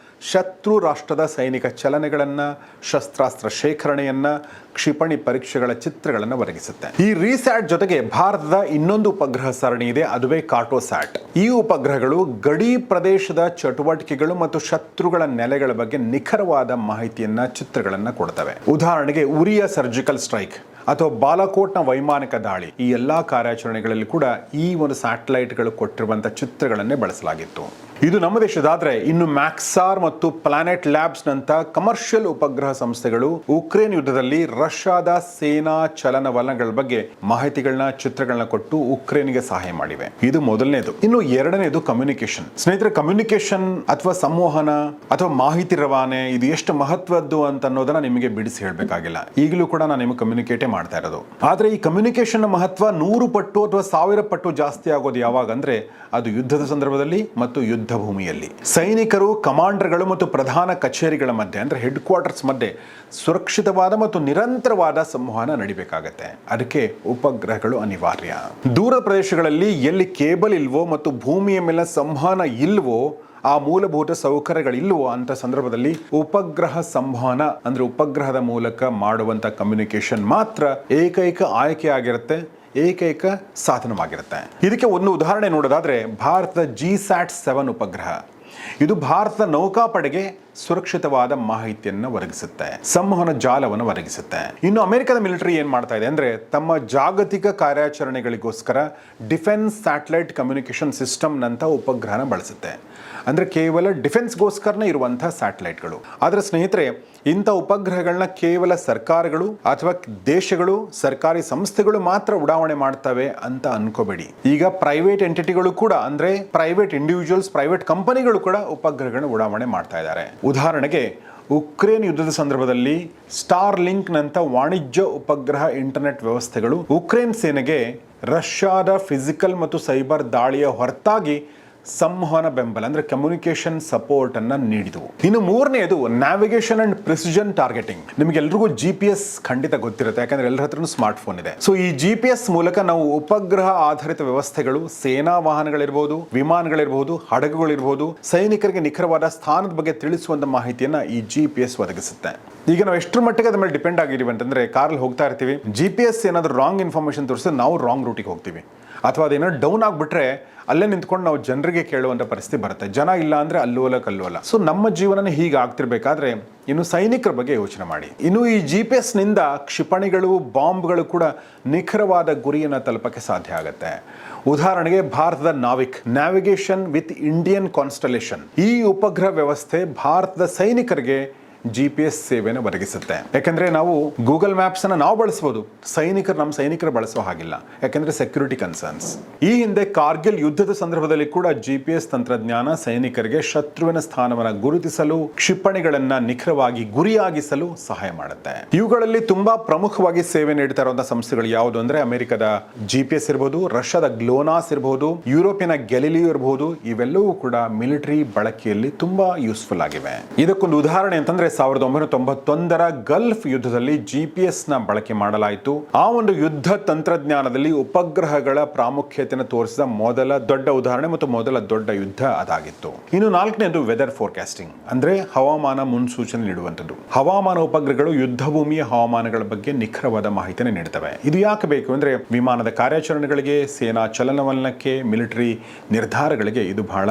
ಶತ್ರು ರಾಷ್ಟ್ರದ ಸೈನಿಕ ಚಲನೆಗಳನ್ನು, ಶಸ್ತ್ರಾಸ್ತ್ರ ಶೇಖರಣೆಯನ್ನ, ಕ್ಷಿಪಣಿ ಪರೀಕ್ಷೆಗಳ ಚಿತ್ರಗಳನ್ನು ಒದಗಿಸುತ್ತೆ. ಈ ರೀಸ್ಯಾಟ್ ಜೊತೆಗೆ ಭಾರತದ ಇನ್ನೊಂದು ಉಪಗ್ರಹ ಸರಣಿ ಇದೆ, ಅದುವೇ ಕಾರ್ಟೋಸ್ಯಾಟ್. ಈ ಉಪಗ್ರಹಗಳು ಗಡಿ ಪ್ರದೇಶದ ಚಟುವಟಿಕೆಗಳು ಮತ್ತು ಶತ್ರುಗಳ ನೆಲೆಗಳ ಬಗ್ಗೆ ನಿಖರವಾದ ಮಾಹಿತಿಯನ್ನ, ಚಿತ್ರಗಳನ್ನ ಕೊಡ್ತವೆ. ಉದಾಹರಣೆಗೆ ಉರಿಯ ಸರ್ಜಿಕಲ್ ಸ್ಟ್ರೈಕ್ ಅಥವಾ ಬಾಲಾಕೋಟ್ನ ವೈಮಾನಿಕ ದಾಳಿ, ಈ ಎಲ್ಲಾ ಕಾರ್ಯಾಚರಣೆಗಳಲ್ಲಿ ಕೂಡ ಈ ಒಂದು ಸ್ಯಾಟಲೈಟ್ಗಳು ಕೊಟ್ಟಿರುವಂತಹ ಚಿತ್ರಗಳನ್ನೇ ಬಳಸಲಾಗಿತ್ತು. ಇದು ನಮ್ಮ ದೇಶದಾದ್ರೆ ಇನ್ನು ಮ್ಯಾಕ್ಸಾರ್ ಮತ್ತು ಪ್ಲಾನೆಟ್ ಲ್ಯಾಬ್ಸ್ ನಂತ ಕಮರ್ಷಿಯಲ್ ಉಪಗ್ರಹ ಸಂಸ್ಥೆಗಳು ಉಕ್ರೇನ್ ಯುದ್ಧದಲ್ಲಿ ರಷ್ಯಾದ ಸೇನಾ ಚಲನವಲನಗಳ ಬಗ್ಗೆ ಮಾಹಿತಿಗಳನ್ನ, ಚಿತ್ರಗಳನ್ನ ಕೊಟ್ಟು ಉಕ್ರೇನ್ಗೆ ಸಹಾಯ ಮಾಡಿವೆ. ಇದು ಮೊದಲನೇದು. ಇನ್ನು ಎರಡನೇದು ಕಮ್ಯುನಿಕೇಶನ್. ಸ್ನೇಹಿತರೆ, ಕಮ್ಯುನಿಕೇಶನ್ ಅಥವಾ ಸಂವಹನ ಅಥವಾ ಮಾಹಿತಿ ರವಾನೆ ಇದು ಎಷ್ಟು ಮಹತ್ವದ್ದು ಅಂತ ಅನ್ನೋದನ್ನ ನಿಮಗೆ ಬಿಡಿಸಿ ಹೇಳಬೇಕಾಗಿಲ್ಲ. ಈಗಲೂ ಕೂಡ ನಾನು ನಿಮಗೆ ಕಮ್ಯುನಿಕೇಟೇ ಮಾಡ್ತಾ ಇರೋದು. ಆದ್ರೆ ಈ ಕಮ್ಯುನಿಕೇಶನ್ ಮಹತ್ವ 100 ಪಟ್ಟು ಅಥವಾ 1000 ಪಟ್ಟು ಜಾಸ್ತಿ ಆಗೋದು ಯಾವಾಗ ಅಂದ್ರೆ ಅದು ಯುದ್ಧದ ಸಂದರ್ಭದಲ್ಲಿ ಮತ್ತು ಯುದ್ಧ ಭೂಮಿಯಲ್ಲಿ. ಸೈನಿಕರು, ಕಮಾಂಡರ್ಗಳು ಮತ್ತು ಪ್ರಧಾನ ಕಚೇರಿಗಳ ಮಧ್ಯೆ ಅಂದ್ರೆ ಹೆಡ್ ಕ್ವಾರ್ಟರ್ಸ್ ಮಧ್ಯೆ ಸುರಕ್ಷಿತವಾದ ಮತ್ತು ನಿರಂತರವಾದ ಸಂವಹನ ನಡಿಬೇಕಾಗತ್ತೆ. ಅದಕ್ಕೆ ಉಪಗ್ರಹಗಳು ಅನಿವಾರ್ಯ. ದೂರ ಪ್ರದೇಶಗಳಲ್ಲಿ ಎಲ್ಲಿ ಕೇಬಲ್ ಇಲ್ವೋ ಮತ್ತು ಭೂಮಿಯ ಮೇಲೆ ಸಂವಹನ ಇಲ್ವೋ, ಆ ಮೂಲಭೂತ ಸೌಕರ್ಯಗಳಿಲ್ವೋ ಅಂತ ಸಂದರ್ಭದಲ್ಲಿ ಉಪಗ್ರಹ ಸಂವಹನ ಅಂದ್ರೆ ಉಪಗ್ರಹದ ಮೂಲಕ ಮಾಡುವಂತ ಕಮ್ಯುನಿಕೇಶನ್ ಮಾತ್ರ ಏಕೈಕ ಆಯ್ಕೆ ಆಗಿರುತ್ತೆ, ಏಕೈಕ ಸಾಧನವಾಗಿರುತ್ತೆ. ಇದಕ್ಕೆ ಒಂದು ಉದಾಹರಣೆ ನೋಡೋದಾದ್ರೆ ಭಾರತದ GSAT-7 ಉಪಗ್ರಹ. ಇದು ಭಾರತದ ನೌಕಾಪಡೆಗೆ ಸುರಕ್ಷಿತವಾದ ಮಾಹಿತಿಯನ್ನು ಒದಗಿಸುತ್ತೆ, ಸಂವಹನ ಜಾಲವನ್ನು ಒದಗಿಸುತ್ತೆ. ಇನ್ನು ಅಮೆರಿಕದ ಮಿಲಿಟರಿ ಏನ್ ಮಾಡ್ತಾ ಇದೆ ಅಂದ್ರೆ ತಮ್ಮ ಜಾಗತಿಕ ಕಾರ್ಯಾಚರಣೆಗಳಿಗೋಸ್ಕರ ಡಿಫೆನ್ಸ್ ಸ್ಯಾಟಲೈಟ್ ಕಮ್ಯುನಿಕೇಶನ್ ಸಿಸ್ಟಮ್ ನಂತ ಉಪಗ್ರಹನ ಬಳಸುತ್ತೆ. ಅಂದ್ರೆ ಕೇವಲ ಡಿಫೆನ್ಸ್ಗೋಸ್ಕರನೇ ಇರುವಂತಹ ಸ್ಯಾಟಲೈಟ್ಗಳು. ಆದ್ರೆ ಸ್ನೇಹಿತರೆ, ಇಂಥ ಉಪಗ್ರಹಗಳನ್ನ ಕೇವಲ ಸರ್ಕಾರಗಳು ಅಥವಾ ದೇಶಗಳು, ಸರ್ಕಾರಿ ಸಂಸ್ಥೆಗಳು ಮಾತ್ರ ಉಡಾವಣೆ ಮಾಡ್ತವೆ ಅಂತ ಅನ್ಕೋಬೇಡಿ. ಈಗ ಪ್ರೈವೇಟ್ ಎಂಟಿಟಿಗಳು ಕೂಡ ಅಂದ್ರೆ ಪ್ರೈವೇಟ್ ಇಂಡಿವಿಜುವಲ್ಸ್, ಪ್ರೈವೇಟ್ ಕಂಪನಿಗಳು ಕೂಡ ಉಪಗ್ರಹಗಳನ್ನ ಉಡಾವಣೆ ಮಾಡ್ತಾ ಇದ್ದಾರೆ. ಉದಾಹರಣೆಗೆ ಉಕ್ರೇನ್ ಯುದ್ಧದ ಸಂದರ್ಭದಲ್ಲಿ ಸ್ಟಾರ್ ಲಿಂಕ್ ನಂತ ವಾಣಿಜ್ಯ ಉಪಗ್ರಹ ಇಂಟರ್ನೆಟ್ ವ್ಯವಸ್ಥೆಗಳು ಉಕ್ರೇನ್ ಸೇನೆಗೆ ರಷ್ಯಾದ ಫಿಸಿಕಲ್ ಮತ್ತು ಸೈಬರ್ ದಾಳಿಯ ಹೊರತಾಗಿ ಸಂವಹನ ಬೆಂಬಲ ಅಂದ್ರೆ ಕಮ್ಯುನಿಕೇಶನ್ ಸಪೋರ್ಟ್ ಅನ್ನ ನೀಡಿದವು. ಇನ್ನು ಮೂರನೆಯದು ನ್ಯಾವಿಗೇಷನ್ ಅಂಡ್ ಪ್ರಿಸಿಷನ್ ಟಾರ್ಗೆಟಿಂಗ್. ನಿಮಗೆಲ್ರಿಗೂ GPS ಖಂಡಿತ ಗೊತ್ತಿರುತ್ತೆ, ಯಾಕಂದ್ರೆ ಎಲ್ಲರ ಹತ್ರನೂ ಸ್ಮಾರ್ಟ್ ಫೋನ್ ಇದೆ. ಸೊ ಈ GPS ಮೂಲಕ ನಾವು ಉಪಗ್ರಹ ಆಧಾರಿತ ವ್ಯವಸ್ಥೆಗಳು, ಸೇನಾ ವಾಹನಗಳಿರ್ಬೋದು, ವಿಮಾನಗಳಿರ್ಬೋದು, ಹಡಗುಗಳಿರ್ಬೋದು, ಸೈನಿಕರಿಗೆ ನಿಖರವಾದ ಸ್ಥಾನದ ಬಗ್ಗೆ ತಿಳಿಸುವಂತ ಮಾಹಿತಿಯನ್ನ ಈ GPS ಒದಗಿಸುತ್ತೆ. ಈಗ ನಾವು ಎಷ್ಟರ ಮಟ್ಟಿಗೆ ಅದ್ರ ಮೇಲೆ ಡಿಪೆಂಡ್ ಆಗಿದ್ದೀವಿ ಅಂತಂದ್ರೆ, ಕಾರಲ್ಲಿ ಹೋಗ್ತಾ ಇರ್ತೀವಿ, GPS ಏನಾದರೂ ರಾಂಗ್ ಇನ್ಫಾರ್ಮೇಶನ್ ತೋರಿಸಿದ್ರೆ ನಾವು ರಾಂಗ್ ರೂಟಿಗೆ ಹೋಗ್ತೀವಿ, ಅಥವಾ ಅದೇನಾದ್ರು ಡೌನ್ ಆಗಿಬಿಟ್ರೆ ಅಲ್ಲೇ ನಿಂತ್ಕೊಂಡು ನಾವು ಜನರಿಗೆ ಕೇಳುವಂಥ ಪರಿಸ್ಥಿತಿ ಬರುತ್ತೆ. ಜನ ಇಲ್ಲ ಅಂದರೆ ಅಲ್ಲೋಲ ಕಲ್ಲೋಲ. ಸೊ ನಮ್ಮ ಜೀವನನೇ ಹೀಗೆ ಆಗ್ತಿರ್ಬೇಕಾದ್ರೆ ಇನ್ನು ಸೈನಿಕರ ಬಗ್ಗೆ ಯೋಚನೆ ಮಾಡಿ. ಇನ್ನು ಈ GPS-ನಿಂದ ಕ್ಷಿಪಣಿಗಳು, ಬಾಂಬ್ಗಳು ಕೂಡ ನಿಖರವಾದ ಗುರಿಯನ್ನು ತಲುಪಕ್ಕೆ ಸಾಧ್ಯ ಆಗುತ್ತೆ. ಉದಾಹರಣೆಗೆ ಭಾರತದ NavIC, navigation with Indian constellation, ಈ ಉಪಗ್ರಹ ವ್ಯವಸ್ಥೆ ಭಾರತದ ಸೈನಿಕರಿಗೆ GPS ಸೇವೆಯನ್ನು ಒದಗಿಸುತ್ತೆ. ಯಾಕಂದ್ರೆ ನಾವು ಗೂಗಲ್ ಮ್ಯಾಪ್ಸ್ ಅನ್ನ ನಾವು ಬಳಸಬಹುದು, ನಮ್ಮ ಸೈನಿಕರು ಬಳಸೋ ಹಾಗಿಲ್ಲ, ಯಾಕಂದ್ರೆ ಸೆಕ್ಯೂರಿಟಿ ಕನ್ಸರ್ನ್ಸ್. ಈ ಹಿಂದೆ ಕಾರ್ಗಿಲ್ ಯುದ್ಧದ ಸಂದರ್ಭದಲ್ಲಿ ಕೂಡ GPS ತಂತ್ರಜ್ಞಾನ ಸೈನಿಕರಿಗೆ ಶತ್ರುವಿನ ಸ್ಥಾನವನ್ನು ಗುರುತಿಸಲು, ಕ್ಷಿಪಣಿಗಳನ್ನ ನಿಖರವಾಗಿ ಗುರಿಯಾಗಿಸಲು ಸಹಾಯ ಮಾಡುತ್ತೆ. ಇವುಗಳಲ್ಲಿ ತುಂಬಾ ಪ್ರಮುಖವಾಗಿ ಸೇವೆ ನೀಡ್ತಾ ಇರುವಂತಹ ಸಂಸ್ಥೆಗಳು ಯಾವುದು ಅಂದ್ರೆ ಅಮೆರಿಕದ GPS ಇರಬಹುದು, ರಷ್ಯಾದ ಗ್ಲೋನಾಸ್ ಇರಬಹುದು, ಯುರೋಪಿನ ಗ್ಯಾಲಿಲಿಯೋ ಇರಬಹುದು. ಇವೆಲ್ಲವೂ ಕೂಡ ಮಿಲಿಟರಿ ಬಳಕೆಯಲ್ಲಿ ತುಂಬಾ ಯೂಸ್ಫುಲ್ ಆಗಿವೆ. ಇದಕ್ಕೊಂದು ಉದಾಹರಣೆ ಅಂತಂದ್ರೆ 1991ರ ಗಲ್ಫ್ ಯುದ್ಧದಲ್ಲಿ GPS-ನ ಬಳಕೆ ಮಾಡಲಾಯಿತು. ಆ ಒಂದು ಯುದ್ಧ ತಂತ್ರಜ್ಞಾನದಲ್ಲಿ ಉಪಗ್ರಹಗಳ ಪ್ರಾಮುಖ್ಯತೆಯನ್ನು ತೋರಿಸಿದ ಮೊದಲ ದೊಡ್ಡ ಉದಾಹರಣೆ ಮತ್ತು ಮೊದಲ ದೊಡ್ಡ ಯುದ್ಧ ಅದಾಗಿತ್ತು. ಇನ್ನು ನಾಲ್ಕನೇದು ವೆದರ್ ಫೋರ್ಕಾಸ್ಟಿಂಗ್, ಅಂದ್ರೆ ಹವಾಮಾನ ಮುನ್ಸೂಚನೆ ನೀಡುವಂಥದ್ದು. ಹವಾಮಾನ ಉಪಗ್ರಹಗಳು ಯುದ್ಧ ಭೂಮಿಯ ಹವಾಮಾನಗಳ ಬಗ್ಗೆ ನಿಖರವಾದ ಮಾಹಿತಿಯನ್ನು ನೀಡುತ್ತವೆ. ಇದು ಯಾಕೆ ಬೇಕು ಅಂದ್ರೆ ವಿಮಾನದ ಕಾರ್ಯಾಚರಣೆಗಳಿಗೆ, ಸೇನಾ ಚಲನವಲನಕ್ಕೆ, ಮಿಲಿಟರಿ ನಿರ್ಧಾರಗಳಿಗೆ ಇದು ಬಹಳ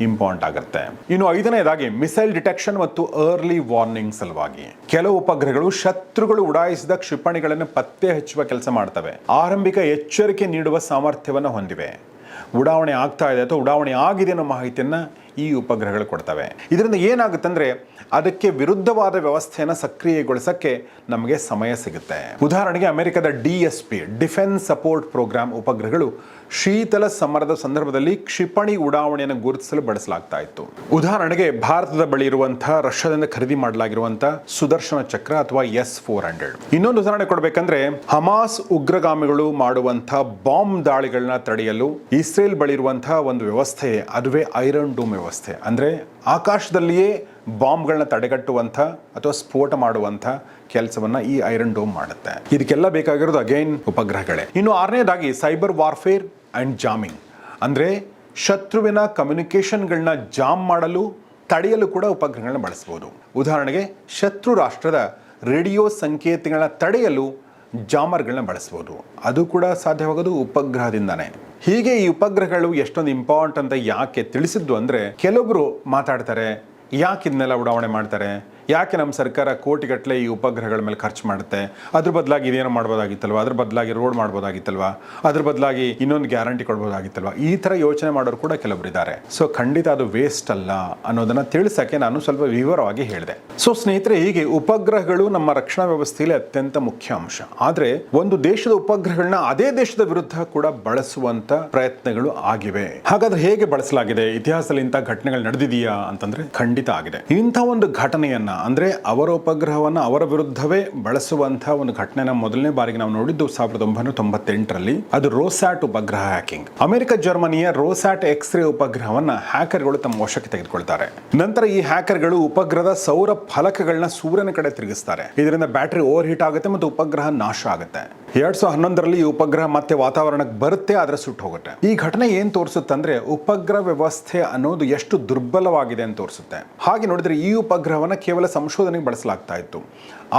ಇಂಪಾರ್ಟೆಂಟ್ ಆಗುತ್ತೆ. ಇನ್ನು ಐದನೇದಾಗಿ ಮಿಸೈಲ್ ಡಿಟೆಕ್ಷನ್ ಮತ್ತು ಅರ್ಲಿ ವಾರ್ನಿಂಗ್ ಸಲುವಾಗಿ ಕೆಲವು ಉಪಗ್ರಹಗಳು ಶತ್ರುಗಳು ಉಡಾಯಿಸಿದ ಕ್ಷಿಪಣಿಗಳನ್ನು ಪತ್ತೆ ಹಚ್ಚುವ ಕೆಲಸ ಮಾಡ್ತವೆ. ಆರಂಭಿಕ ಎಚ್ಚರಿಕೆ ನೀಡುವ ಸಾಮರ್ಥ್ಯವನ್ನು ಹೊಂದಿವೆ. ಉಡಾವಣೆ ಆಗ್ತಾ ಇದೆ ಅಥವಾ ಉಡಾವಣೆ ಆಗಿದೆ ಅನ್ನೋ ಮಾಹಿತಿಯನ್ನ ಈ ಉಪಗ್ರಹಗಳು ಕೊಡ್ತವೆ. ಇದರಿಂದ ಏನಾಗುತ್ತೆ ಅಂದ್ರೆ ಅದಕ್ಕೆ ವಿರುದ್ಧವಾದ ವ್ಯವಸ್ಥೆಯನ್ನು ಸಕ್ರಿಯಗೊಳಿಸಕ್ಕೆ ನಮಗೆ ಸಮಯ ಸಿಗುತ್ತೆ. ಉದಾಹರಣೆಗೆ ಅಮೆರಿಕದ DSP, ಡಿಫೆನ್ಸ್ ಸಪೋರ್ಟ್ ಪ್ರೋಗ್ರಾಮ್ ಉಪಗ್ರಹಗಳು ಶೀತಲ ಸಮರದ ಸಂದರ್ಭದಲ್ಲಿ ಕ್ಷಿಪಣಿ ಉಡಾವಣೆಯನ್ನು ಗುರುತಿಸಲು ಬಳಸಲಾಗ್ತಾ ಇತ್ತು. ಉದಾಹರಣೆಗೆ ಭಾರತದ ಬಳಿ ಇರುವಂತಹ ರಷ್ಯಾದಿಂದ ಖರೀದಿ ಮಾಡಲಾಗಿರುವಂತಹ ಸುದರ್ಶನ ಚಕ್ರ ಅಥವಾ S-400. ಇನ್ನೊಂದು ಉದಾಹರಣೆ ಕೊಡಬೇಕಂದ್ರೆ ಹಮಾಸ್ ಉಗ್ರಗಾಮಿಗಳು ಮಾಡುವಂತಹ ಬಾಂಬ್ ದಾಳಿಗಳನ್ನ ತಡೆಯಲು ಇಸ್ರೇಲ್ ಬಳಿ ಇರುವಂತಹ ಒಂದು ವ್ಯವಸ್ಥೆ, ಅದುವೇ ಐರನ್ ಡೂಮ್ ವ್ಯವಸ್ಥೆ. ಅಂದ್ರೆ ಆಕಾಶದಲ್ಲಿಯೇ ಬಾಂಬ್ಗಳನ್ನ ತಡೆಗಟ್ಟುವಂಥ ಅಥವಾ ಸ್ಫೋಟ ಮಾಡುವಂಥ ಕೆಲಸವನ್ನ ಈ ಐರನ್ ಡೋಮ್ ಮಾಡುತ್ತೆ. ಇದಕ್ಕೆಲ್ಲ ಬೇಕಾಗಿರೋದು ಅಗೈನ್ ಉಪಗ್ರಹಗಳೇ. ಇನ್ನು ಆರನೇದಾಗಿ ಸೈಬರ್ ವಾರ್ಫೇರ್ ಅಂಡ್ ಜಾಮಿಂಗ್, ಅಂದ್ರೆ ಶತ್ರುವಿನ ಕಮ್ಯುನಿಕೇಶನ್ಗಳನ್ನ ಜಾಮ್ ಮಾಡಲು, ತಡೆಯಲು ಕೂಡ ಉಪಗ್ರಹಗಳನ್ನ ಬಳಸಬಹುದು. ಉದಾಹರಣೆಗೆ ಶತ್ರು ರಾಷ್ಟ್ರದ ರೇಡಿಯೋ ಸಂಕೇತಗಳನ್ನ ತಡೆಯಲು ಜಾಮರ್ಗಳನ್ನ ಬಳಸಬಹುದು. ಅದು ಕೂಡ ಸಾಧ್ಯವಾಗೋದು ಉಪಗ್ರಹದಿಂದಾನೆ. ಹೀಗೆ ಈ ಉಪಗ್ರಹಗಳು ಎಷ್ಟೊಂದು ಇಂಪಾರ್ಟೆಂಟ್ ಅಂತ ಯಾಕೆ ತಿಳಿಸಿದ್ದು ಅಂದ್ರೆ, ಕೆಲವೊಬ್ರು ಮಾತಾಡ್ತಾರೆ ಯಾಕೆ ಇದನ್ನೆಲ್ಲ ಉಡಾವಣೆ ಮಾಡ್ತಾರೆ, ಯಾಕೆ ನಮ್ಮ ಸರ್ಕಾರ ಕೋಟಿಗಟ್ಟಲೆ ಈ ಉಪಗ್ರಹಗಳ ಮೇಲೆ ಖರ್ಚು ಮಾಡುತ್ತೆ? ಅದ್ರ ಬದಲಾಗಿ ಇದೇನೋ ಮಾಡ್ಬೋದಾಗಿತ್ತಲ್ವಾ, ಅದ್ರ ಬದಲಾಗಿ ರೋಡ್ ಮಾಡ್ಬೋದಾಗಿತ್ತಲ್ವಾ, ಅದ್ರ ಬದಲಾಗಿ ಇನ್ನೊಂದು ಗ್ಯಾರಂಟಿ ಕೊಡ್ಬೋದಾಗಿತ್ತಲ್ವಾ, ಈ ತರ ಯೋಚನೆ ಮಾಡೋರು ಕೂಡ ಕೆಲವರು ಇದ್ದಾರೆ. ಸೊ ಖಂಡಿತ ಅದು ವೇಸ್ಟ್ ಅಲ್ಲ ಅನ್ನೋದನ್ನ ತಿಳಿಸಕ್ಕೆ ನಾನು ಸ್ವಲ್ಪ ವಿವರವಾಗಿ ಹೇಳಿದೆ. ಸೊ ಸ್ನೇಹಿತರೆ, ಹೀಗೆ ಉಪಗ್ರಹಗಳು ನಮ್ಮ ರಕ್ಷಣಾ ವ್ಯವಸ್ಥೆಯಲ್ಲಿ ಅತ್ಯಂತ ಮುಖ್ಯ ಅಂಶ. ಆದ್ರೆ ಒಂದು ದೇಶದ ಉಪಗ್ರಹಗಳನ್ನ ಅದೇ ದೇಶದ ವಿರುದ್ಧ ಕೂಡ ಬಳಸುವಂತ ಪ್ರಯತ್ನಗಳು ಆಗಿವೆ. ಹಾಗಾದ್ರೆ ಹೇಗೆ ಬಳಸಲಾಗಿದೆ? ಇತಿಹಾಸದಲ್ಲಿ ಇಂಥ ಘಟನೆಗಳು ನಡೆದಿದೆಯಾ ಅಂತಂದ್ರೆ ಖಂಡಿತ ಆಗಿದೆ. ಇಂಥ ಒಂದು ಘಟನೆಯನ್ನ ಅಂದ್ರೆ ಅವರ ಉಪಗ್ರಹವನ್ನ ಅವರ ವಿರುದ್ಧವೇ ಬಳಸುವಂತಹ ಒಂದು ಘಟನೆನ ಮೊದಲನೇ ಬಾರಿಗೆ ನಾವು ನೋಡಿದ್ದು 1998ರಲ್ಲಿ. ಅದು ರೋಸ್ಯಾಟ್ ಉಪಗ್ರಹ ಹ್ಯಾಕಿಂಗ್. ಅಮೆರಿಕ ಜರ್ಮನಿಯ ರೋಸ್ಯಾಟ್ ಎಕ್ಸ್ರೇ ಉಪಗ್ರಹವನ್ನ ಹ್ಯಾಕರ್ಗಳು ತಮ್ಮ ವಶಕ್ಕೆ ತೆಗೆದುಕೊಳ್ತಾರೆ. ನಂತರ ಈ ಹ್ಯಾಕರ್ಗಳು ಉಪಗ್ರಹದ ಸೌರ ಫಲಕಗಳನ್ನ ಸೂರ್ಯನ ಕಡೆ ತಿರುಗಿಸ್ತಾರೆ. ಇದರಿಂದ ಬ್ಯಾಟರಿ ಓವರ್ ಹೀಟ್ ಆಗುತ್ತೆ ಮತ್ತು ಉಪಗ್ರಹ ನಾಶ ಆಗುತ್ತೆ. 2011ರಲ್ಲಿ ಈ ಉಪಗ್ರಹ ಮತ್ತೆ ವಾತಾವರಣಕ್ಕೆ ಬರುತ್ತೆ, ಆದ್ರೆ ಸುಟ್ಟು ಹೋಗುತ್ತೆ. ಈ ಘಟನೆ ಏನ್ ತೋರಿಸುತ್ತೆ ಅಂದ್ರೆ ಉಪಗ್ರಹ ವ್ಯವಸ್ಥೆ ಅನ್ನೋದು ಎಷ್ಟು ದುರ್ಬಲವಾಗಿದೆ ಅಂತ ತೋರಿಸುತ್ತೆ. ಹಾಗೆ ನೋಡಿದ್ರೆ ಈ ಉಪಗ್ರಹವನ್ನ ಕೇವಲ ಸಂಶೋಧನೆಗೆ ಬಳಸಲಾಗ್ತಾ ಇತ್ತು.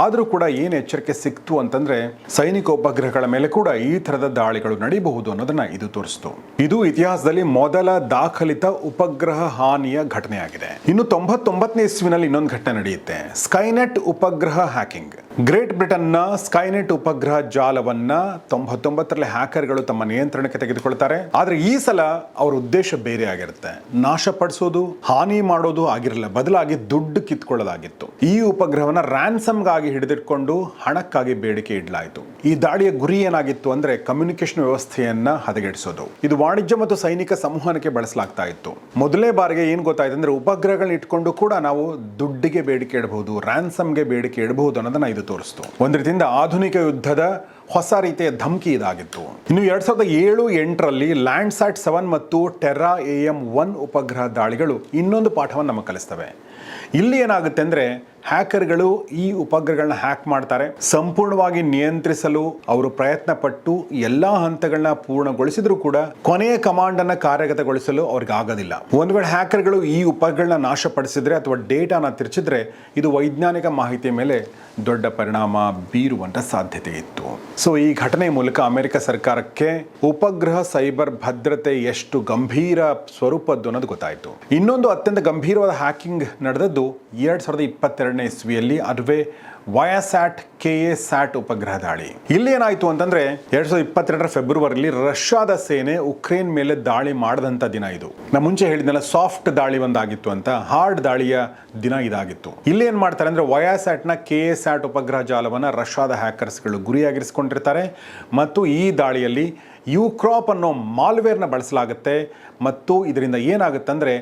ಆದರೂ ಕೂಡ ಏನು ಎಚ್ಚರಿಕೆ ಸಿಕ್ತು ಅಂತಂದ್ರೆ ಸೈನಿಕ ಉಪಗ್ರಹಗಳ ಮೇಲೆ ಕೂಡ ಈ ತರದ ದಾಳಿಗಳು ನಡೀಬಹುದು ಅನ್ನೋದನ್ನ ಇದು ತೋರಿಸ್ತು. ಇದು ಇತಿಹಾಸದಲ್ಲಿ ಮೊದಲ ದಾಖಲಿತ ಉಪಗ್ರಹ ಹಾನಿಯ ಘಟನೆಯಾಗಿದೆ. ಇನ್ನು 99ನೇ ಇಸ್ವಿನಲ್ಲಿ ಇನ್ನೊಂದು ಘಟನೆ ನಡೆಯುತ್ತೆ, ಸ್ಕೈನೆಟ್ ಉಪಗ್ರಹ ಹ್ಯಾಕಿಂಗ್. ಗ್ರೇಟ್ ಬ್ರಿಟನ್ನ ಸ್ಕೈನೆಟ್ ಉಪಗ್ರಹ ಜಾಲವನ್ನ 99ರಲ್ಲಿ ಹ್ಯಾಕರ್ಗಳು ತಮ್ಮ ನಿಯಂತ್ರಣಕ್ಕೆ ತೆಗೆದುಕೊಳ್ತಾರೆ. ಆದ್ರೆ ಈ ಸಲ ಅವರ ಉದ್ದೇಶ ಬೇರೆ ಆಗಿರುತ್ತೆ. ನಾಶಪಡಿಸೋದು, ಹಾನಿ ಮಾಡೋದು ಆಗಿರಲಿಲ್ಲ, ಬದಲಾಗಿ ದುಡ್ಡು ಕಿತ್ಕೊಳ್ಳೋದಾಗಿತ್ತು. ಈ ಉಪಗ್ರಹವನ್ನ ರ್ಯಾನ್ಸಮ್ಗಾಗಿ ಹಿಡಿದಿಟ್ಕೊಂಡು ಹಣಕ್ಕಾಗಿ ಬೇಡಿಕೆ ಇಡಲಾಯಿತು. ಈ ದಾಳಿಯ ಗುರಿ ಏನಾಗಿತ್ತು ಅಂದ್ರೆ ಕಮ್ಯುನಿಕೇಶನ್ ವ್ಯವಸ್ಥೆಯನ್ನ ಹದಗೆಡಿಸೋದು. ಇದು ವಾಣಿಜ್ಯ ಮತ್ತು ಸೈನಿಕ ಸಂವಹನಕ್ಕೆ ಬಳಸಲಾಗ್ತಾ ಇತ್ತು. ಮೊದಲನೇ ಬಾರಿಗೆ ಏನ್ ಗೊತ್ತಾಯ್ತು ಅಂದ್ರೆ ಉಪಗ್ರಹಗಳನ್ನ ಇಟ್ಕೊಂಡು ಕೂಡ ನಾವು ದುಡ್ಡಿಗೆ ಬೇಡಿಕೆ ಇಡಬಹುದು, ರ್ಯಾನ್ಸಮ್ಗೆ ಬೇಡಿಕೆ ಇಡಬಹುದು ಅನ್ನೋದನ್ನ ಇದು ತೋರಿಸ್ತು. ಒಂದು ರೀತಿಯಿಂದ ಆಧುನಿಕ ಯುದ್ಧದ ಹೊಸ ರೀತಿಯ ಧಮಕಿ ಇದಾಗಿತ್ತು. ಇನ್ನು 2007-8ರಲ್ಲಿ ಲ್ಯಾಂಡ್ಸ್ಯಾಟ್ 7 ಮತ್ತು ಟೆರ್ರಾ AM-1 ಉಪಗ್ರಹ ದಾಳಿಗಳು ಇನ್ನೊಂದು ಪಾಠವನ್ನು ನಮಗೆ ಕಲಿಸ್ತವೆ. ಇಲ್ಲಿ ಏನಾಗುತ್ತೆ ಅಂದ್ರೆ ಹ್ಯಾಕರ್ಗಳು ಈ ಉಪಗ್ರಹಗಳನ್ನ ಹ್ಯಾಕ್ ಮಾಡ್ತಾರೆ. ಸಂಪೂರ್ಣವಾಗಿ ನಿಯಂತ್ರಿಸಲು ಅವರು ಪ್ರಯತ್ನ ಪಟ್ಟು ಎಲ್ಲಾ ಹಂತಗಳನ್ನ ಪೂರ್ಣಗೊಳಿಸಿದ್ರು ಕೂಡ ಕೊನೆಯ ಕಮಾಂಡ್ ಅನ್ನ ಕಾರ್ಯಗತಗೊಳಿಸಲು ಅವ್ರಿಗೆ ಆಗೋದಿಲ್ಲ. ಒಂದು ವೇಳೆ ಹ್ಯಾಕರ್ಗಳು ಈ ಉಪಗ್ರಹಗಳನ್ನ ನಾಶಪಡಿಸಿದ್ರೆ ಅಥವಾ ಡೇಟಾನ ತಿರುಚಿದ್ರೆ ಇದು ವೈಜ್ಞಾನಿಕ ಮಾಹಿತಿಯ ಮೇಲೆ ದೊಡ್ಡ ಪರಿಣಾಮ ಬೀರುವಂತ ಸಾಧ್ಯತೆ ಇತ್ತು. ಸೊ ಈ ಘಟನೆಯ ಮೂಲಕ ಅಮೆರಿಕ ಸರ್ಕಾರಕ್ಕೆ ಉಪಗ್ರಹ ಸೈಬರ್ ಭದ್ರತೆ ಎಷ್ಟು ಗಂಭೀರ ಸ್ವರೂಪದ್ದು ಅನ್ನೋದು ಗೊತ್ತಾಯಿತು. ಇನ್ನೊಂದು ಅತ್ಯಂತ ಗಂಭೀರವಾದ ಹ್ಯಾಕಿಂಗ್ ನಡೆದದ್ದು 2022ನೇ ಇಸ್ವಿಯಲ್ಲಿ. ಅದುವೇ ವಯಾಸ್ಯಾಟ್ KA-SAT ಉಪಗ್ರಹ ದಾಳಿ. ಇಲ್ಲಿ ಏನಾಯ್ತು ಅಂತಂದ್ರೆ 2022ರ ಫೆಬ್ರವರಿಯಲ್ಲಿ ರಷ್ಯಾದ ಸೇನೆ ಉಕ್ರೇನ್ ಮೇಲೆ ದಾಳಿ ಮಾಡದಂತ ದಿನ ಇದು. ನಾ ಮುಂಚೆ ಹೇಳಿದ್ನಲ್ಲ, ಸಾಫ್ಟ್ ದಾಳಿ ಒಂದಾಗಿತ್ತು ಅಂತ, ಹಾರ್ಡ್ ದಾಳಿಯ ದಿನ ಇದಾಗಿತ್ತು. ಇಲ್ಲಿ ಏನ್ ಮಾಡ್ತಾರೆ ಅಂದ್ರೆ ವಯಾಸ್ಯಾಟ್ನ KA-SAT ಉಪಗ್ರಹ ಜಾಲವನ್ನ ರಷ್ಯಾದ ಹ್ಯಾಕರ್ಸ್ಗಳು ಗುರಿಯಾಗಿರಿಸಿಕೊಂಡಿರ್ತಾರೆ ಮತ್ತು ಈ ದಾಳಿಯಲ್ಲಿ ಯುಕ್ರಾಪ್ ಅನ್ನೋ ಮಾಲ್ವೇರ್ನ ಬಳಸಲಾಗುತ್ತೆ ಮತ್ತು ಇದರಿಂದ ಏನಾಗುತ್ತೆ ಅಂದರೆ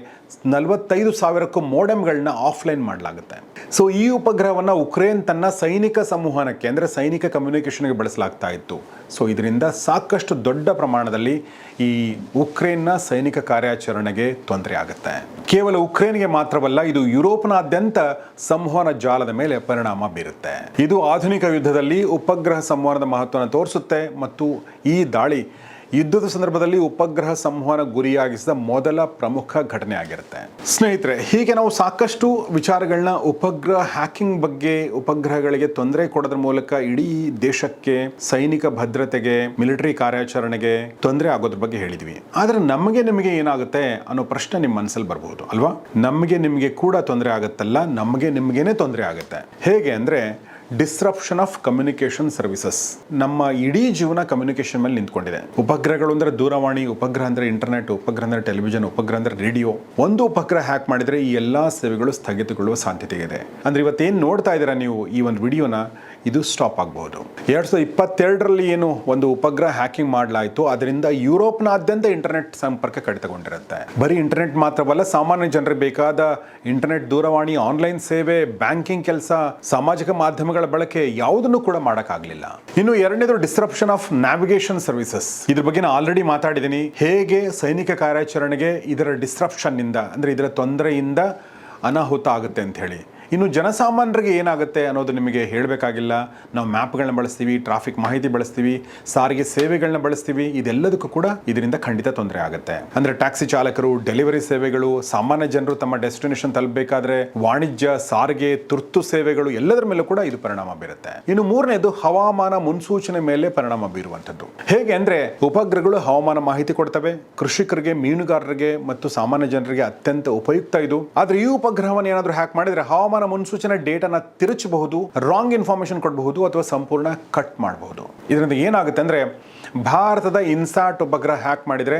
45,000ಕ್ಕೂ ಮೋಡೆಮ್ಗಳನ್ನ ಆಫ್ಲೈನ್ ಮಾಡಲಾಗುತ್ತೆ. ಸೊ ಈ ಉಪಗ್ರಹವನ್ನು ಉಕ್ರೇನ್ ತನ್ನ ಸೈನಿಕ ಸಂವಹನಕ್ಕೆ ಅಂದರೆ ಸೈನಿಕ ಕಮ್ಯುನಿಕೇಷನ್ಗೆ ಬಳಸಲಾಗ್ತಾ ಇತ್ತು. ಸೊ ಇದರಿಂದ ಸಾಕಷ್ಟು ದೊಡ್ಡ ಪ್ರಮಾಣದಲ್ಲಿ ಈ ಉಕ್ರೇನ್ನ ಸೈನಿಕ ಕಾರ್ಯಾಚರಣೆಗೆ ತೊಂದರೆ ಆಗುತ್ತೆ. ಕೇವಲ ಉಕ್ರೇನ್ಗೆ ಮಾತ್ರವಲ್ಲ, ಇದು ಯುರೋಪ್ನಾದ್ಯಂತ ಸಂವಹನ ಜಾಲದ ಮೇಲೆ ಪರಿಣಾಮ ಬೀರುತ್ತೆ. ಇದು ಆಧುನಿಕ ಯುದ್ಧದಲ್ಲಿ ಉಪಗ್ರಹ ಸಂವಹನದ ಮಹತ್ವವನ್ನು ತೋರಿಸುತ್ತೆ ಮತ್ತು ಈ ದಾಳಿ ಯುದ್ಧದ ಸಂದರ್ಭದಲ್ಲಿ ಉಪಗ್ರಹ ಸಂವಹನ ಗುರಿಯಾಗಿಸಿದ ಮೊದಲ ಪ್ರಮುಖ ಘಟನೆ ಆಗಿರುತ್ತೆ. ಸ್ನೇಹಿತರೆ, ಹೀಗೆ ನಾವು ಸಾಕಷ್ಟು ವಿಚಾರಗಳನ್ನ ಉಪಗ್ರಹ ಹ್ಯಾಕಿಂಗ್ ಬಗ್ಗೆ, ಉಪಗ್ರಹಗಳಿಗೆ ತೊಂದರೆ ಕೊಡೋದ್ರ ಮೂಲಕ ಇಡೀ ದೇಶಕ್ಕೆ, ಸೈನಿಕ ಭದ್ರತೆಗೆ, ಮಿಲಿಟರಿ ಕಾರ್ಯಾಚರಣೆಗೆ ತೊಂದರೆ ಆಗೋದ್ರ ಬಗ್ಗೆ ಹೇಳಿದ್ವಿ. ಆದ್ರೆ ನಮಗೆ ನಿಮಗೆ ಏನಾಗುತ್ತೆ ಅನ್ನೋ ಪ್ರಶ್ನೆ ನಿಮ್ಮ ಮನಸ್ಸಲ್ಲಿ ಬರ್ಬೋದು ಅಲ್ವಾ? ನಮಗೆ ನಿಮಗೆ ಕೂಡ ತೊಂದರೆ ಆಗುತ್ತಲ್ಲ, ನಮಗೆ ನಿಮಗೇನೆ ತೊಂದರೆ ಆಗುತ್ತೆ. ಹೇಗೆ ಅಂದ್ರೆ ಡಿಸ್ರಪ್ಷನ್ ಆಫ್ ಕಮ್ಯುನಿಕೇಶನ್ ಸರ್ವಿಸಸ್. ನಮ್ಮ ಇಡೀ ಜೀವನ ಕಮ್ಯುನಿಕೇಶನ್ ಮೇಲೆ ನಿಂತ್ಕೊಂಡಿದೆ. ಉಪಗ್ರಹಗಳು ಅಂದ್ರೆ ದೂರವಾಣಿ, ಉಪಗ್ರಹ ಅಂದ್ರೆ ಇಂಟರ್ನೆಟ್, ಉಪಗ್ರಹ ಅಂದ್ರೆ ಟೆಲಿವಿಷನ್, ಉಪಗ್ರಹ ಅಂದ್ರೆ ರೇಡಿಯೋ. ಒಂದು ಉಪಗ್ರಹ ಹ್ಯಾಕ್ ಮಾಡಿದ್ರೆ ಈ ಎಲ್ಲಾ ಸೇವೆಗಳು ಸ್ಥಗಿತಗೊಳ್ಳುವ ಸಾಧ್ಯತೆ ಇದೆ. ಅಂದ್ರೆ ಇವತ್ತೇನು ನೋಡ್ತಾ ಇದ್ದೀರಾ ನೀವು ಈ ಒಂದು ವಿಡಿಯೋನ, ಇದು ಸ್ಟಾಪ್ ಆಗಬಹುದು. 2022ರಲ್ಲಿ ಏನು ಒಂದು ಉಪಗ್ರಹ ಹ್ಯಾಕಿಂಗ್ ಮಾಡಲಾಯಿತು, ಅದರಿಂದ ಯುರೋಪ್ನಾದ್ಯಂತ ಇಂಟರ್ನೆಟ್ ಸಂಪರ್ಕ ಕಡಿತಗೊಂಡಿರುತ್ತೆ. ಬರೀ ಇಂಟರ್ನೆಟ್ ಮಾತ್ರವಲ್ಲ, ಸಾಮಾನ್ಯ ಜನರಿಗೆ ಬೇಕಾದ ಇಂಟರ್ನೆಟ್, ದೂರವಾಣಿ, ಆನ್ಲೈನ್ ಸೇವೆ, ಬ್ಯಾಂಕಿಂಗ್ ಕೆಲಸ, ಸಾಮಾಜಿಕ ಮಾಧ್ಯಮಗಳ ಬಳಕೆ ಯಾವುದನ್ನು ಕೂಡ ಮಾಡೋಕ್ಕಾಗಲಿಲ್ಲ. ಇನ್ನು ಎರಡನೇದು ಡಿಸ್ರಪ್ಷನ್ ಆಫ್ ನ್ಯಾವಿಗೇಷನ್ ಸರ್ವಿಸಸ್. ಇದ್ರ ಬಗ್ಗೆ ನಾನು ಆಲ್ರೆಡಿ ಮಾತಾಡಿದ್ದೀನಿ, ಹೇಗೆ ಸೈನಿಕ ಕಾರ್ಯಾಚರಣೆಗೆ ಇದರ ಡಿಸ್ರಪ್ಷನ್ ಇಂದ ಅಂದ್ರೆ ಇದರ ತೊಂದರೆಯಿಂದ ಅನಾಹುತ ಆಗುತ್ತೆ ಅಂತ ಹೇಳಿ. ಇನ್ನು ಜನಸಾಮಾನ್ಯರಿಗೆ ಏನಾಗುತ್ತೆ ಅನ್ನೋದು ನಿಮಗೆ ಹೇಳಬೇಕಾಗಿಲ್ಲ. ನಾವು ಮ್ಯಾಪ್ಗಳನ್ನ ಬಳಸ್ತೀವಿ, ಟ್ರಾಫಿಕ್ ಮಾಹಿತಿ ಬಳಸ್ತೀವಿ, ಸಾರಿಗೆ ಸೇವೆಗಳನ್ನ ಬಳಸ್ತೀವಿ. ಇದೆಲ್ಲದಕ್ಕೂ ಕೂಡ ಇದರಿಂದ ಖಂಡಿತ ತೊಂದರೆ ಆಗುತ್ತೆ. ಅಂದ್ರೆ ಟ್ಯಾಕ್ಸಿ ಚಾಲಕರು, ಡೆಲಿವರಿ ಸೇವೆಗಳು, ಸಾಮಾನ್ಯ ಜನರು ತಮ್ಮ ಡೆಸ್ಟಿನೇಷನ್ ತಲುಪಬೇಕಾದ್ರೆ, ವಾಣಿಜ್ಯ, ಸಾರಿಗೆ, ತುರ್ತು ಸೇವೆಗಳು, ಎಲ್ಲದರ ಮೇಲೂ ಕೂಡ ಇದು ಪರಿಣಾಮ ಬೀರುತ್ತೆ. ಇನ್ನು ಮೂರನೇದು ಹವಾಮಾನ ಮುನ್ಸೂಚನೆ ಮೇಲೆ ಪರಿಣಾಮ ಬೀರುವಂಥದ್ದು. ಹೇಗೆ ಅಂದ್ರೆ ಉಪಗ್ರಹಗಳು ಹವಾಮಾನ ಮಾಹಿತಿ ಕೊಡ್ತವೆ. ಕೃಷಿಕರಿಗೆ, ಮೀನುಗಾರರಿಗೆ ಮತ್ತು ಸಾಮಾನ್ಯ ಜನರಿಗೆ ಅತ್ಯಂತ ಉಪಯುಕ್ತ ಇದು. ಆದ್ರೆ ಈ ಉಪಗ್ರಹವನ್ನು ಏನಾದರೂ ಹ್ಯಾಕ್ ಮಾಡಿದ್ರೆ ಹವಾಮಾನ ಹವಾಮಾನ ಮುನ್ಸೂಚನೆ ಡೇಟಾನ ತಿರುಚಬಹುದು, ರಾಂಗ್ ಇನ್ಫಾರ್ಮೇಶನ್ ಕೊಡಬಹುದು ಅಥವಾ ಸಂಪೂರ್ಣ ಕಟ್ ಮಾಡಬಹುದು. ಇದರಿಂದ ಏನಾಗುತ್ತೆ ಅಂದರೆ ಭಾರತದ ಇನ್ಸಾಟ್ ಉಪಗ್ರಹ ಹ್ಯಾಕ್ ಮಾಡಿದರೆ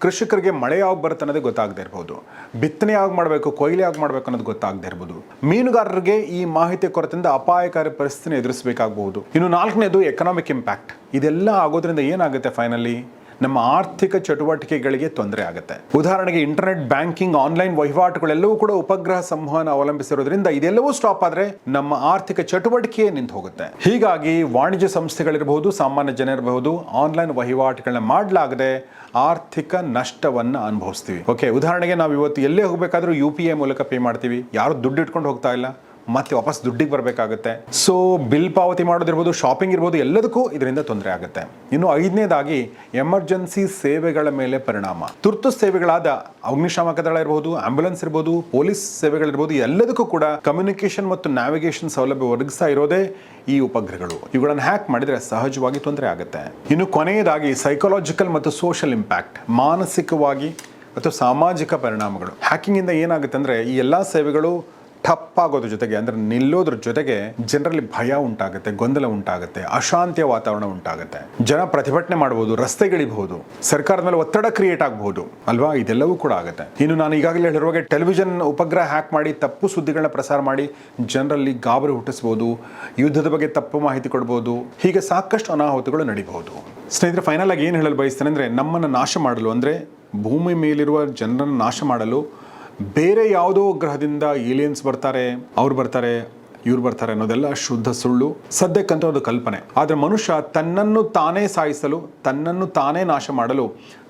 ಕೃಷಿಕರಿಗೆ ಮಳೆ ಯಾವಾಗ ಬರುತ್ತೆ ಅನ್ನೋದೇ ಗೊತ್ತಾಗದೇ ಇರ್ಬೋದು, ಬಿತ್ತನೆ ಯಾವಾಗ ಮಾಡಬೇಕು, ಕೊಯ್ಲು ಯಾವಾಗ ಮಾಡಬೇಕು ಅನ್ನೋದು ಗೊತ್ತಾಗದೇ ಇರ್ಬೋದು, ಮೀನುಗಾರರಿಗೆ ಈ ಮಾಹಿತಿ ಕೊರತೆಯಿಂದ ಅಪಾಯಕಾರಿ ಪರಿಸ್ಥಿತಿನ ಎದುರಿಸಬೇಕಾಗಬಹುದು. ಇನ್ನು 4ನೇದು ಎಕನಾಮಿಕ್ ಇಂಪ್ಯಾಕ್ಟ್. ಇದೆಲ್ಲ ಆಗೋದ್ರಿಂದ ಏನಾಗುತ್ತೆ, ಫೈನಲಿ ನಮ್ಮ ಆರ್ಥಿಕ ಚಟುವಟಿಕೆಗಳಿಗೆ ತೊಂದರೆ ಆಗುತ್ತೆ. ಉದಾಹರಣೆಗೆ ಇಂಟರ್ನೆಟ್ ಬ್ಯಾಂಕಿಂಗ್, ಆನ್ಲೈನ್ ವಹಿವಾಟುಗಳೆಲ್ಲವೂ ಕೂಡ ಉಪಗ್ರಹ ಸಂವಹನ ಅವಲಂಬಿಸಿರೋದ್ರಿಂದ ಇದೆಲ್ಲವೂ ಸ್ಟಾಪ್ ಆದರೆ ನಮ್ಮ ಆರ್ಥಿಕ ಚಟುವಟಿಕೆ ನಿಂತು ಹೋಗುತ್ತೆ. ಹೀಗಾಗಿ ವಾಣಿಜ್ಯ ಸಂಸ್ಥೆಗಳಿರಬಹುದು, ಸಾಮಾನ್ಯ ಜನ ಇರಬಹುದು, ಆನ್ಲೈನ್ ವಹಿವಾಟುಗಳನ್ನ ಮಾಡಲಾಗದೆ ಆರ್ಥಿಕ ನಷ್ಟವನ್ನು ಅನುಭವಿಸ್ತೀವಿ. ಓಕೆ, ಉದಾಹರಣೆಗೆ ನಾವು ಇವತ್ತು ಎಲ್ಲೇ ಹೋಗಬೇಕಾದ್ರೂ UPI ಮೂಲಕ ಪೇ ಮಾಡ್ತೀವಿ, ಯಾರು ದುಡ್ಡು ಇಟ್ಕೊಂಡು ಹೋಗ್ತಾ ಇಲ್ಲ, ಮತ್ತೆ ವಾಪಸ್ ದುಡ್ಡಿಗೆ ಬರಬೇಕಾಗುತ್ತೆ. ಸೊ ಬಿಲ್ ಪಾವತಿ ಮಾಡೋದಿರ್ಬೋದು, ಶಾಪಿಂಗ್ ಇರ್ಬೋದು, ಎಲ್ಲದಕ್ಕೂ ಇದರಿಂದ ತೊಂದರೆ ಆಗುತ್ತೆ. ಇನ್ನು 5ನೇದಾಗಿ ಎಮರ್ಜೆನ್ಸಿ ಸೇವೆಗಳ ಮೇಲೆ ಪರಿಣಾಮ. ತುರ್ತು ಸೇವೆಗಳಾದ ಅಗ್ನಿಶಾಮಕ ದಳ ಇರ್ಬೋದು, ಆಂಬ್ಯುಲೆನ್ಸ್ ಇರ್ಬೋದು, ಪೊಲೀಸ್ ಸೇವೆಗಳಿರ್ಬೋದು, ಎಲ್ಲದಕ್ಕೂ ಕೂಡ ಕಮ್ಯುನಿಕೇಷನ್ ಮತ್ತು ನ್ಯಾವಿಗೇಷನ್ ಸೌಲಭ್ಯ ಒದಗಿಸ್ತಾ ಇರೋದೇ ಈ ಉಪಗ್ರಹಗಳು. ಇವುಗಳನ್ನು ಹ್ಯಾಕ್ ಮಾಡಿದರೆ ಸಹಜವಾಗಿ ತೊಂದರೆ ಆಗುತ್ತೆ. ಇನ್ನು ಕೊನೆಯದಾಗಿ ಸೈಕಾಲಜಿಕಲ್ ಮತ್ತು ಸೋಷಿಯಲ್ ಇಂಪ್ಯಾಕ್ಟ್, ಮಾನಸಿಕವಾಗಿ ಮತ್ತು ಸಾಮಾಜಿಕ ಪರಿಣಾಮಗಳು. ಹ್ಯಾಕಿಂಗ್ ಇಂದ ಏನಾಗುತ್ತೆ ಅಂದರೆ ಈ ಎಲ್ಲ ಸೇವೆಗಳು ठप्पाಗೋದ್ರ ಜೊತೆಗೆ ಅಂದರೆ ನಿಲ್ಲೋದ್ರ ಜೊತೆಗೆ ಜನರಲ್ಲಿ ಭಯ ಉಂಟಾಗುತ್ತೆ, ಗೊಂದಲ ಉಂಟಾಗುತ್ತೆ, ಅಶಾಂತಿಯ ವಾತಾವರಣ ಉಂಟಾಗುತ್ತೆ, ಜನ ಪ್ರತಿಭಟನೆ ಮಾಡಬಹುದು, ರಸ್ತೆಗಿಳಿಬಹುದು, ಸರ್ಕಾರದ ಮೇಲೆ ಒತ್ತಡ ಕ್ರಿಯೇಟ್ ಆಗಬಹುದು ಅಲ್ವಾ, ಇದೆಲ್ಲವೂ ಕೂಡ ಆಗುತ್ತೆ. ಇನ್ನು ನಾನು ಈಗಾಗಲೇ ಹೇಳಿರುವಾಗ ಟೆಲಿವಿಷನ್ ಉಪಗ್ರಹ ಹ್ಯಾಕ್ ಮಾಡಿ ತಪ್ಪು ಸುದ್ದಿಗಳನ್ನ ಪ್ರಸಾರ ಮಾಡಿ ಜನರಲ್ಲಿ ಗಾಬರಿ ಹುಟ್ಟಿಸಬಹುದು, ಯುದ್ಧದ ಬಗ್ಗೆ ತಪ್ಪು ಮಾಹಿತಿ ಕೊಡಬಹುದು, ಹೀಗೆ ಸಾಕಷ್ಟು ಅನಾಹುತಗಳು ನಡೀಬಹುದು. ಸ್ನೇಹಿತರೆ, ಫೈನಲ್ ಆಗಿ ಏನು ಹೇಳಲು ಬಯಸ್ತೇನೆ ಅಂದರೆ ನಮ್ಮನ್ನು ನಾಶ ಮಾಡಲು, ಅಂದರೆ ಭೂಮಿ ಮೇಲಿರುವ ಜನರನ್ನು ನಾಶ ಮಾಡಲು ಬೇರೆ ಯಾವುದೋ ಗ್ರಹದಿಂದ ಏಲಿಯನ್ಸ್ ಬರ್ತಾರೆ, ಅವ್ರು ಬರ್ತಾರೆ, ಇವ್ರು ಬರ್ತಾರೆ ಅನ್ನೋದೆಲ್ಲ ಶುದ್ಧ ಸುಳ್ಳು. ಸದ್ಯಕ್ಕಂತೂ ಅದು ಕಲ್ಪನೆ. ಆದರೆ ಮನುಷ್ಯ ತನ್ನನ್ನು ತಾನೇ ಸಾಯಿಸಲು, ತನ್ನನ್ನು ತಾನೇ ನಾಶ ಮಾಡಲು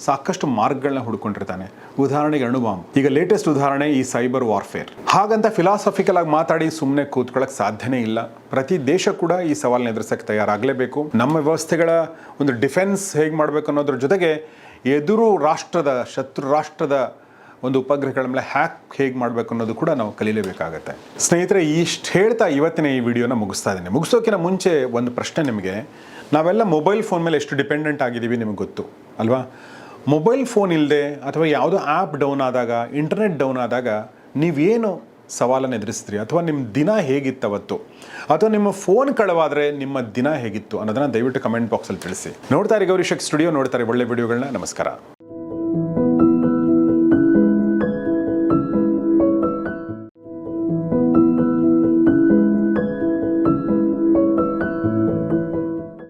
ಸಾಕಷ್ಟು ಮಾರ್ಗಗಳನ್ನ ಹುಡ್ಕೊಂಡಿರ್ತಾನೆ. ಉದಾಹರಣೆಗೆ ಅಣುಬಾಂಬ್. ಈಗ ಲೇಟೆಸ್ಟ್ ಉದಾಹರಣೆ ಈ ಸೈಬರ್ ವಾರ್ಫೇರ್. ಹಾಗಂತ ಫಿಲಾಸಫಿಕಲ್ ಆಗಿ ಮಾತಾಡಿ ಸುಮ್ಮನೆ ಕೂತ್ಕೊಳ್ಳೋಕೆ ಸಾಧ್ಯನೇ ಇಲ್ಲ. ಪ್ರತಿ ದೇಶ ಕೂಡ ಈ ಸವಾಲನ್ನ ಎದುರಿಸಕ್ಕೆ ತಯಾರಾಗಲೇಬೇಕು. ನಮ್ಮ ವ್ಯವಸ್ಥೆಗಳ ಒಂದು ಡಿಫೆನ್ಸ್ ಹೇಗೆ ಮಾಡಬೇಕು ಅನ್ನೋದ್ರ ಜೊತೆಗೆ ಎದುರು ರಾಷ್ಟ್ರದ, ಶತ್ರು ರಾಷ್ಟ್ರದ ಒಂದು ಉಪಗ್ರಹಗಳ ಮೇಲೆ ಹ್ಯಾಕ್ ಹೇಗೆ ಮಾಡಬೇಕು ಅನ್ನೋದು ಕೂಡ ನಾವು ಕಲೀಲೇಬೇಕಾಗತ್ತೆ. ಸ್ನೇಹಿತರೆ, ಇಷ್ಟು ಹೇಳ್ತಾ ಇವತ್ತಿನ ಈ ವಿಡಿಯೋನ ಮುಗಿಸ್ತಾ ಇದ್ದೀನಿ. ಮುಗಿಸೋಕ್ಕಿಂತ ಮುಂಚೆ ಒಂದು ಪ್ರಶ್ನೆ ನಿಮಗೆ. ನಾವೆಲ್ಲ ಮೊಬೈಲ್ ಫೋನ್ ಮೇಲೆ ಎಷ್ಟು ಡಿಪೆಂಡೆಂಟ್ ಆಗಿದ್ದೀವಿ ನಿಮಗೆ ಗೊತ್ತು ಅಲ್ವಾ? ಮೊಬೈಲ್ ಫೋನ್ ಇಲ್ಲದೆ ಅಥವಾ ಯಾವುದೋ ಆ್ಯಪ್ ಡೌನ್ ಆದಾಗ, ಇಂಟರ್ನೆಟ್ ಡೌನ್ ಆದಾಗ ನೀವೇನು ಸವಾಲನ್ನು ಎದುರಿಸಿದ್ರಿ, ಅಥವಾ ನಿಮ್ಮ ದಿನ ಹೇಗಿತ್ತು ಅವತ್ತು, ಅಥವಾ ನಿಮ್ಮ ಫೋನ್ ಕಳವಾದರೆ ನಿಮ್ಮ ದಿನ ಹೇಗಿತ್ತು ಅನ್ನೋದನ್ನು ದಯವಿಟ್ಟು ಕಮೆಂಟ್ ಬಾಕ್ಸಲ್ಲಿ ತಿಳಿಸಿ. ನೋಡ್ತಾರೆ ಗೌರಿ ಶಕ್ತಿ ಸ್ಟುಡಿಯೋ, ನೋಡ್ತಾರೆ ಒಳ್ಳೆ ವಿಡಿಯೋಗಳನ್ನ. ನಮಸ್ಕಾರ.